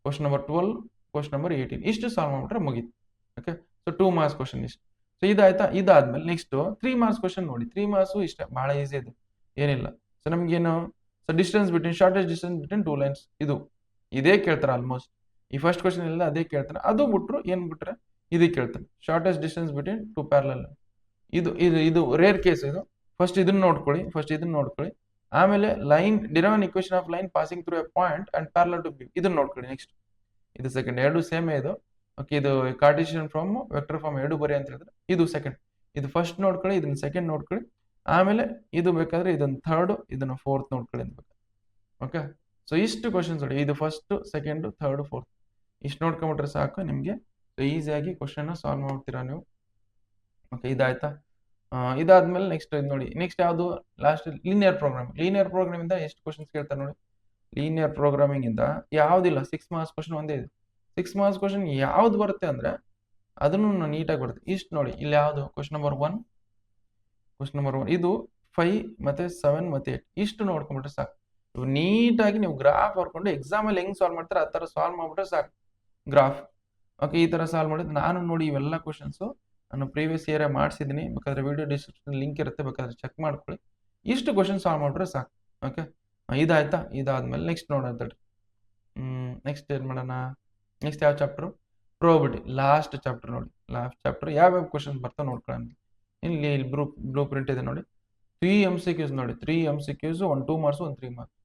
question number 12, question number 18 ಇಷ್ಟು ಸಾಲ್ವ್ ಮಾಡ್ಬಿಟ್ರೆ ಮುಗೀತು. ಓಕೆ. ಸೊ 2 ಮಾರ್ಕ್ಸ್ ಕ್ವಶನ್ ಇಷ್ಟು. ಸೊ ಇದಾಯ್ತಾ. ಇದಾದ್ಮೇಲೆ ನೆಕ್ಸ್ಟ್ 3 ಮಾರ್ಕ್ಸ್ ಕ್ವಶನ್ ನೋಡಿ. 3 ಮಾರ್ಕ್ಸ್ ಇಷ್ಟ ಬಹಳ ಈಸಿ ಇದೆ, ಏನಿಲ್ಲ. ಸೊ ನಮ್ಗೇನು so distance between shortest distance between two lines ಇದೇ ಕೇಳ್ತಾರೆ ಆಲ್ಮೋಸ್ಟ್. ಈ ಫಸ್ಟ್ ಕ್ವಶನ್ ಎಲ್ಲ ಅದೇ ಕೇಳ್ತಾರೆ. ಅದು ಬಿಟ್ರು ಏನ್ ಬಿಟ್ರೆ ಇದೇ ಕೇಳ್ತಾನೆ, shortest distance between two parallel. ಇದು ರೇರ್ ಕೇಸ್. ಇದು ಫಸ್ಟ್ ಇದನ್ನ ನೋಡ್ಕೊಳ್ಳಿ. ಆಮೇಲೆ line derive an equation of line passing through a point and parallel to B ಇದನ್ನ ನೋಡ್ಕೊಳ್ಳಿ. ನೆಕ್ಸ್ಟ್ ಇದು ಸೆಕೆಂಡ್, ಎರಡು ಸೇಮೇ ಇದು. ಓಕೆ. ಇದು ಕಾರ್ಟೇಶಿಯನ್ ಫಾರ್ಮ್ ವೆಕ್ಟರ್ ಫಾರ್ಮ್ ಎರಡು ಬರಿ ಅಂತ ಹೇಳಿದ್ರೆ ಇದು ಸೆಕೆಂಡ್. ಇದು ಫಸ್ಟ್ ನೋಡ್ಕೊಳ್ಳಿ, ಇದನ್ನ ಸೆಕೆಂಡ್ ನೋಡ್ಕೊಳ್ಳಿ. ಆಮೇಲೆ ಇದು ಬೇಕಾದ್ರೆ ಇದನ್ನ ಥರ್ಡ್, ಇದನ್ನ ಫೋರ್ತ್ ನೋಡ್ಕೊಳ್ಳಿ ಅಂತ. ಓಕೆ. ಸೊ ಇಷ್ಟು ಕ್ವಶನ್ಸ್ ನೋಡಿ. ಇದು ಫಸ್ಟ್, ಸೆಕೆಂಡ್, ಥರ್ಡ್, ಫೋರ್ತ್ ಇಷ್ಟು ನೋಡ್ಕೊಂಡ್ಬಿಟ್ರೆ ಸಾಕು ನಿಮಗೆ ಈಸಿಯಾಗಿ ಕ್ವಶನ್ ಸಾಲ್ವ್ ಮಾಡ್ತೀರಾ ನೀವು. ಓಕೆ. ಇದಾಯ್ತಾ. ಇದಾದ್ಮೇಲೆ ನೆಕ್ಸ್ಟ್ ಇದು ನೋಡಿ. ನೆಕ್ಸ್ಟ್ ಯಾವುದು ಲಾಸ್ಟ್ ಲೀನಿಯರ್ ಪ್ರೋಗ್ರಾಮ್ ಇಂದ ಎಷ್ಟು ಕ್ವಶನ್ಸ್ ಕೇಳ್ತಾರೆ ನೋಡಿ. ಲೀನಿಯರ್ ಪ್ರೋಗ್ರಾಮಿಂಗ್ ಇಂದ ಯಾವ್ದಿಲ್ಲ 6 ಮಾರ್ಕ್ಸ್ ಕ್ವಶನ್ ಒಂದೇ ಇದೆ. 6 ಮಾರ್ಕ್ಸ್ ಕ್ವಶನ್ ಯಾವ್ದು ಬರುತ್ತೆ ಅಂದ್ರೆ ಅದನ್ನು ನೀಟಾಗಿ ಬರುತ್ತೆ. ಇಷ್ಟು ನೋಡಿ. ಇಲ್ಲಿ ಯಾವುದು ಕ್ವಶನ್ ನಂಬರ್ 1 ಇದು 5 ಮತ್ತೆ 7 ಮತ್ತೆ 8 ಇಷ್ಟು ನೋಡ್ಕೊಂಡ್ಬಿಟ್ರೆ ಸಾಕು. ಇವು ನೀಟಾಗಿ ನೀವು ಗ್ರಾಫ್ ಬರ್ಕೊಂಡು ಎಕ್ಸಾಮ್ ಅಲ್ಲಿ ಹೆಂಗ್ ಸಾಲ್ವ್ ಮಾಡ್ತಾರೆ ಆ ತರ ಸಾಲ್ವ್ ಮಾಡ್ಬಿಟ್ರೆ ಸಾಕು ಗ್ರಾಫ್. ಓಕೆ. ಈ ತರ ಸಾಲ್ವ್ ಮಾಡಿದ್ರೆ ನಾನು ನೋಡಿ ಇವೆಲ್ಲ ಕ್ವಶನ್ಸ್ ನಾನು ಪ್ರೀವಿಯಸ್ ಇಯರ್ ಮಾಡಿಸಿದ್ದೀನಿ. ಬೇಕಾದ್ರೆ ವಿಡಿಯೋ ಡಿಸ್ಕ್ರಿಪ್ಷನ್ ಲಿಂಕ್ ಇರುತ್ತೆ, ಬೇಕಾದ್ರೆ ಚೆಕ್ ಮಾಡ್ಕೊಳ್ಳಿ. ಇಷ್ಟು ಕ್ವಶನ್ ಸಾಲ್ವ್ ಮಾಡ್ಬಿಟ್ರೆ ಸಾಕು. ಓಕೆ. ಇದಾಯ್ತಾ. ಇದಾದ್ಮೇಲೆ ನೆಕ್ಸ್ಟ್ ನೋಡೋಣ. ನೆಕ್ಸ್ಟ್ ಏನ್ ಮಾಡೋಣ. ನೆಕ್ಸ್ಟ್ ಯಾವ ಚಾಪ್ಟರ್, ಪ್ರೋಬಬಿಲಿಟಿ. ಲಾಸ್ಟ್ ಚಾಪ್ಟರ್ ನೋಡಿ. ಲಾಸ್ಟ್ ಚಾಪ್ಟರ್ ಯಾವ್ಯಾವ ಕ್ವಶನ್ಸ್ ಬರ್ತಾವೆ ನೋಡ್ಕೊಳ್ಳೋಣ. ಇಲ್ಲಿ ಬ್ಲೂ ಪ್ರಿಂಟ್ ಇದೆ ನೋಡಿ. 3 MCQs ನೋಡಿ. 3 MCQs 1 2 marks 1 3 marks.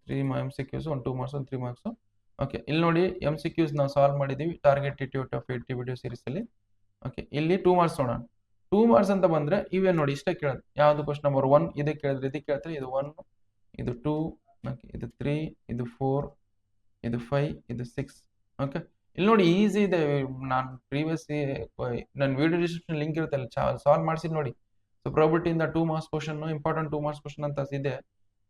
3 MCQs 1 2 marks 1 3 marks. Okay. ಇಲ್ಲಿ ನೋಡಿ MCQs ನಾವು ಸಾಲ್ವ್ ಮಾಡಿದೀವಿ target TT of 80 video series ಅಲ್ಲಿ. ಓಕೆ. ಇಲ್ಲಿ 2 ಮಾರ್ಕ್ಸ್ ನೋಡೋಣ. 2 ಮಾರ್ಕ್ಸ್ ಅಂತ ಬಂದ್ರೆ ಇವೇ ನೋಡಿ ಇಷ್ಟೇ ಕೇಳೋದು. ಯಾವ್ದು ಕ್ವಶನ್ ನಂಬರ್ 1 ಇದೇ ಕೇಳಿದ್ರೆ ಇದಕ್ಕೆ ಕೇಳ್ತಾರೆ. ಇದು 1, ಇದು 2, ಓಕೆ, ಇದು 3, ಇದು 4, ಇದು 5, ಇದು 6. ಓಕೆ. ಇಲ್ಲಿ ನೋಡಿ ಈಸಿ ಇದೆ. ನಾನು ಪ್ರೀವಿಯಸ್ ನನ್ನ ವಿಡಿಯೋ ಡಿಸ್ಕ್ರಿಪ್ಷನ್ ಲಿಂಕ್ ಇರುತ್ತೆ, ಅಲ್ಲಿ ಸಾಲ್ವ್ ಮಾಡಿಸಿ ನೋಡಿ. ಸೊ ಪ್ರಾಬಬಿಲಿಟಿ ಇಂದ 2 marks question, important 2 marks question ಅಂತ ಇದೆ.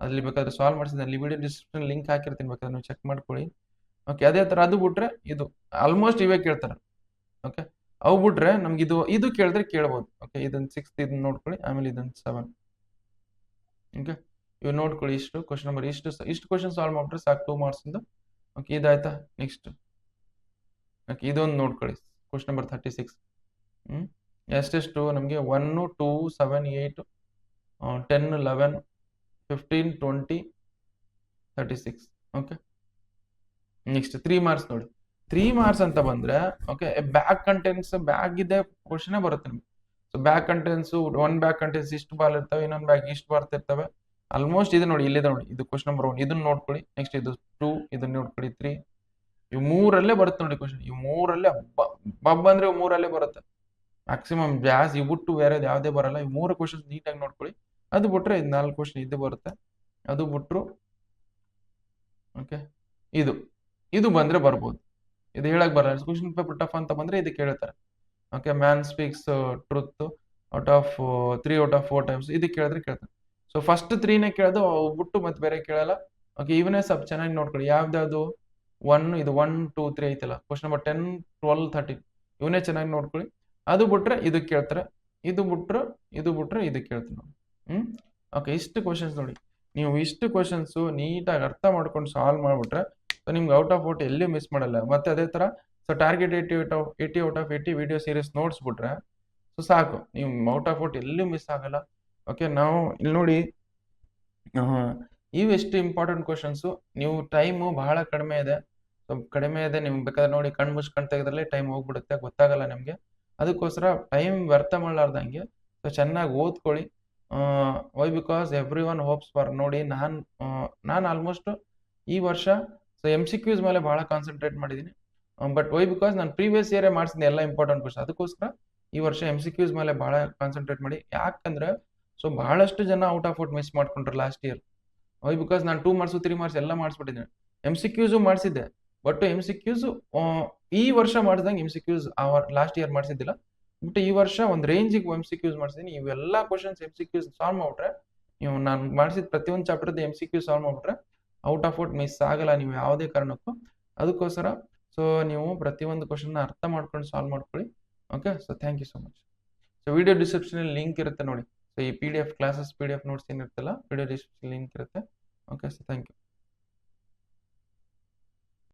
ಅಲ್ಲಿ ಬೇಕಾದ್ರೆ ಸಾಲ್ವ್ ಮಾಡಿಸಿದೆ. ಅಲ್ಲಿ ವಿಡಿಯೋ ಡಿಸ್ಕ್ರಿಪ್ಷನ್ ಲಿಂಕ್ ಹಾಕಿರ್ತೀನಿ, ಬೇಕಾದ್ರೆ ನೀವು ಚೆಕ್ ಮಾಡ್ಕೊಳ್ಳಿ. ಓಕೆ. ಅದೇ ತರ ಅದು ಬಿಟ್ರೆ ಇದು ಆಲ್ಮೋಸ್ಟ್ ಇವೇ ಕೇಳ್ತಾರೆ. ಓಕೆ. ಅವು ಬಿಟ್ರೆ ನಮ್ಗೆ ಇದು ಕೇಳಿದ್ರೆ ಕೇಳ್ಬೋದು. ಓಕೆ. ಇದನ್ನ 6 ಇದನ್ನ ನೋಡ್ಕೊಳ್ಳಿ. ಆಮೇಲೆ ಇದನ್ನ 7. ಓಕೆ. ಇವು ನೋಡ್ಕೊಳ್ಳಿ. ಇಷ್ಟು ಕ್ವಶನ್ ನಂಬರ್ ಇಷ್ಟು ಕ್ವಶನ್ ಸಾಲ್ವ್ ಮಾಡ್ಬಿಟ್ರೆ ಸಾಕು 2 ಮಾರ್ಕ್ಸ್ ಇಂದ. ಓಕೆ. ಇದಾಯ್ತಾ. Next okay. ಇದೊಂದು ನೋಡ್ಕೊಳ್ಳಿ. Question number 36. ಎಷ್ಟೆಷ್ಟು ನಮಗೆ 1 2 7 8 10 11 15 20 36. ಓಕೆ. ನೆಕ್ಸ್ಟ್ 3 ಮಾರ್ಕ್ಸ್ ನೋಡಿ. 3 ಮಾರ್ಕ್ಸ್ ಅಂತ ಬಂದ್ರೆ ಓಕೆ ಬ್ಯಾಕ್ ಕಂಟೆಂಟ್ಸ್ ಬ್ಯಾಗ್ ಇದೆ ಕ್ವಶನ್ ಬರುತ್ತೆ ನಿಮ್ಗೆ. So back contents one back contents ಇಷ್ಟು ಬಾಲ್ ಇರ್ತವೆ, ಇನ್ನೊಂದು ಬ್ಯಾಗ್ ಇಷ್ಟು ಬರ್ತಿರ್ತವೆ. ಆಲ್ಮೋಸ್ಟ್ ಇದೆ ನೋಡಿ. ಇಲ್ಲಿದೆ ನೋಡಿ. ಇದು ಕ್ವಶನ್ ನಂಬರ್ 1 ಇದನ್ನ ನೋಡ್ಕೊಳ್ಳಿ. ನೆಕ್ಸ್ಟ್ ಇದು 2 ಇದನ್ನ ನೋಡ್ಕೊಳ್ಳಿ. 3 ಇವು 3ರಲ್ಲೇ ಬರುತ್ತೆ ನೋಡಿ ಕ್ವಶನ್. ಇವು 3ರಲ್ಲೇ ಅಂದ್ರೆ ಇವು 3ರಲ್ಲೇ ಬರುತ್ತೆ ಮ್ಯಾಕ್ಸಿಮಮ್. ಜಾಸ್ ಇವು ಬಿಟ್ಟು ಬೇರೆ ಯಾವುದೇ ಬರಲ್ಲ. ಇವು 3 ಕ್ವಶನ್ಸ್ ನೀಟಾಗಿ ನೋಡ್ಕೊಳ್ಳಿ. ಅದು ಬಿಟ್ರೆ ಇದು 4 ಕ್ವಶನ್ ಇದು ಬರುತ್ತೆ. ಅದು ಬಿಟ್ರು ಓಕೆ ಇದು ಬಂದ್ರೆ ಬರ್ಬೋದು. ಇದು ಹೇಳಕ್ ಬರಲ್ಲ. ಕ್ವಶನ್ ಪೇಪರ್ ಟಫ್ ಅಂತ ಬಂದ್ರೆ ಇದಕ್ಕೆ ಹೇಳ್ತಾರೆ. Okay. Man speaks truth out of 3 out of 4 times ಇದಕ್ಕೆ ಕೇಳಿದ್ರೆ ಕೇಳ್ತಾರೆ. ಸೊ ಫಸ್ಟ್ 3ನೇ ಕೇಳೋದು ಬಿಟ್ಟು ಮತ್ತೆ ಬೇರೆ ಕೇಳಲ್ಲ. ಓಕೆ. ಇವನೇ ಸ್ವಲ್ಪ ಚೆನ್ನಾಗಿ ನೋಡ್ಕೊಳ್ಳಿ. ಯಾವ್ದಾವ್ದು 1 ಇದು 1 2 3 ಐತಲ್ಲ ಕ್ವಶನ್ ನಂಬರ್ 10 12 13 ಇವನೇ ಚೆನ್ನಾಗಿ ನೋಡ್ಕೊಳ್ಳಿ. ಅದು ಬಿಟ್ರೆ ಇದಕ್ಕೆ ಕೇಳ್ತಾರೆ. ಇದು ಬಿಟ್ರೆ ಇದಕ್ಕೆ ಕೇಳ್ತಾರೆ ನೋಡಿ. ಓಕೆ. ಇಷ್ಟು ಕ್ವಶನ್ಸ್ ನೋಡಿ. ನೀವು ಇಷ್ಟು ಕ್ವಶನ್ಸ್ ನೀಟಾಗಿ ಅರ್ಥ ಮಾಡ್ಕೊಂಡು ಸಾಲ್ವ್ ಮಾಡ್ಬಿಟ್ರೆ ಸೊ ನಿಮ್ಗೆ ಔಟ್ ಆಫ್ 40 ಎಲ್ಲಿ ಮಿಸ್ ಮಾಡಲ್ಲ. ಮತ್ತೆ ಅದೇ ತರ so target 80 out of 80 video series ನೋಡ್ಸ್ಬಿಟ್ರೆ ಸೊ ಸಾಕು, ನೀವು ಔಟ್ ಆಫ್ 40 ಎಲ್ಲೂ ಮಿಸ್ ಆಗಲ್ಲ. ಓಕೆ. ನಾವು ಇಲ್ಲಿ ನೋಡಿ ಇವೆಷ್ಟು ಇಂಪಾರ್ಟೆಂಟ್ ಕ್ವಶನ್ಸು. ನೀವು ಟೈಮು ಬಹಳ ಕಡಿಮೆ ಇದೆ. ಸೊ ಕಡಿಮೆ ಇದೆ. ನಿಮ್ಗೆ ಬೇಕಾದ್ರೆ ನೋಡಿ ಕಣ್ಣು ಮುಚ್ಕೊಂಡು ತೆಗೆದ್ರಲ್ಲೇ ಟೈಮ್ ಹೋಗ್ಬಿಡುತ್ತೆ, ಗೊತ್ತಾಗಲ್ಲ ನಿಮಗೆ. ಅದಕ್ಕೋಸ್ಕರ ಟೈಮ್ ವ್ಯರ್ಥ ಮಾಡಲಾರ್ದಂಗೆ ಸೊ ಚೆನ್ನಾಗಿ ಓದ್ಕೊಳ್ಳಿ. Why because every one hopes for. ನೋಡಿ ನಾನು ಆಲ್ಮೋಸ್ಟ್ ಈ ವರ್ಷ ಸೊ MCQs ಮೇಲೆ ಬಹಳ ಕಾನ್ಸಂಟ್ರೇಟ್ ಮಾಡಿದ್ದೀನಿ. ಬಟ್ ವೈ ಬಿಕಾಸ್ ನಾನು ಪ್ರೀವಿಯಸ್ ಇಯರೇ ಮಾಡಿಸಿದ್ದೆ ಎಲ್ಲ ಇಂಪಾರ್ಟೆಂಟ್ ಕ್ವಶನ್. ಅದಕ್ಕೋಸ್ಕರ ಈ ವರ್ಷ MCQs ಮೇಲೆ ಭಾಳ ಕಾನ್ಸಂಟ್ರೇಟ್ ಮಾಡಿ. ಯಾಕಂದ್ರೆ ಸೊ ಬಹಳಷ್ಟು ಜನ ಔಟ್ ಆಫ್ ಔಟ್ ಮಿಸ್ ಮಾಡ್ಕೊಂಡ್ರು ಲಾಸ್ಟ್ ಇಯರ್. ವೈ ಬಿಕಾಸ್ ನಾನು 2 ಮಾರ್ಕ್ಸು 3 ಮಾರ್ಕ್ಸ್ ಎಲ್ಲ ಮಾಡಿಸ್ಬಿಟ್ಟಿದ್ದೇನೆ. MCQಸು ಮಾಡಿಸಿದ್ದೆ. ಬಟ್ MCQಸು ಈ ವರ್ಷ ಮಾಡಿದಂಗೆ MCQs ಲಾಸ್ಟ್ ಇಯರ್ ಮಾಡಿಸಿದ್ದಿಲ್ಲ. ಬಟ್ ಈ ವರ್ಷ ಒಂದು ರೇಂಜಿಗೆ MCQs ಮಾಡಿಸಿದ್ದೀನಿ. ಇವೆಲ್ಲ ಕ್ವಶನ್ಸ್ MCQs ಸಾಲ್ವ್ ಮಾಡ್ಬಿಟ್ರೆ, ನೀವು ನಾನು ಮಾಡಿಸಿದ ಪ್ರತಿಯೊಂದು ಚಾಪ್ಟರ್ದು MCQ ಸಾಲ್ವ್ ಮಾಡ್ಬಿಟ್ರೆ ಔಟ್ ಆಫ್ ಔಟ್ ಮಿಸ್ ಆಗಲ್ಲ ನೀವು ಯಾವುದೇ ಕಾರಣಕ್ಕೂ. ಅದಕ್ಕೋಸ್ಕರ ಸೊ ನೀವು ಪ್ರತಿಯೊಂದು ಕ್ವಶನ್ನ ಅರ್ಥ ಮಾಡ್ಕೊಂಡು ಸಾಲ್ವ್ ಮಾಡ್ಕೊಳ್ಳಿ. Okay, so thank you so much. So video ಡಿಸ್ಕ್ರಿಪ್ಷನಲ್ಲಿ ಲಿಂಕ್ ಇರುತ್ತೆ ನೋಡಿ. ಸೊ ಈ PDF ಕ್ಲಾಸಸ್ PDF ನೋಟ್ಸ್ ಏನಿರುತ್ತಲ್ಲ, ವಿಡಿಯೋ ಡಿಸ್ಕ್ರಿಪ್ಷನ್ ಲಿಂಕ್ ಇರುತ್ತೆ. Okay, so thank you.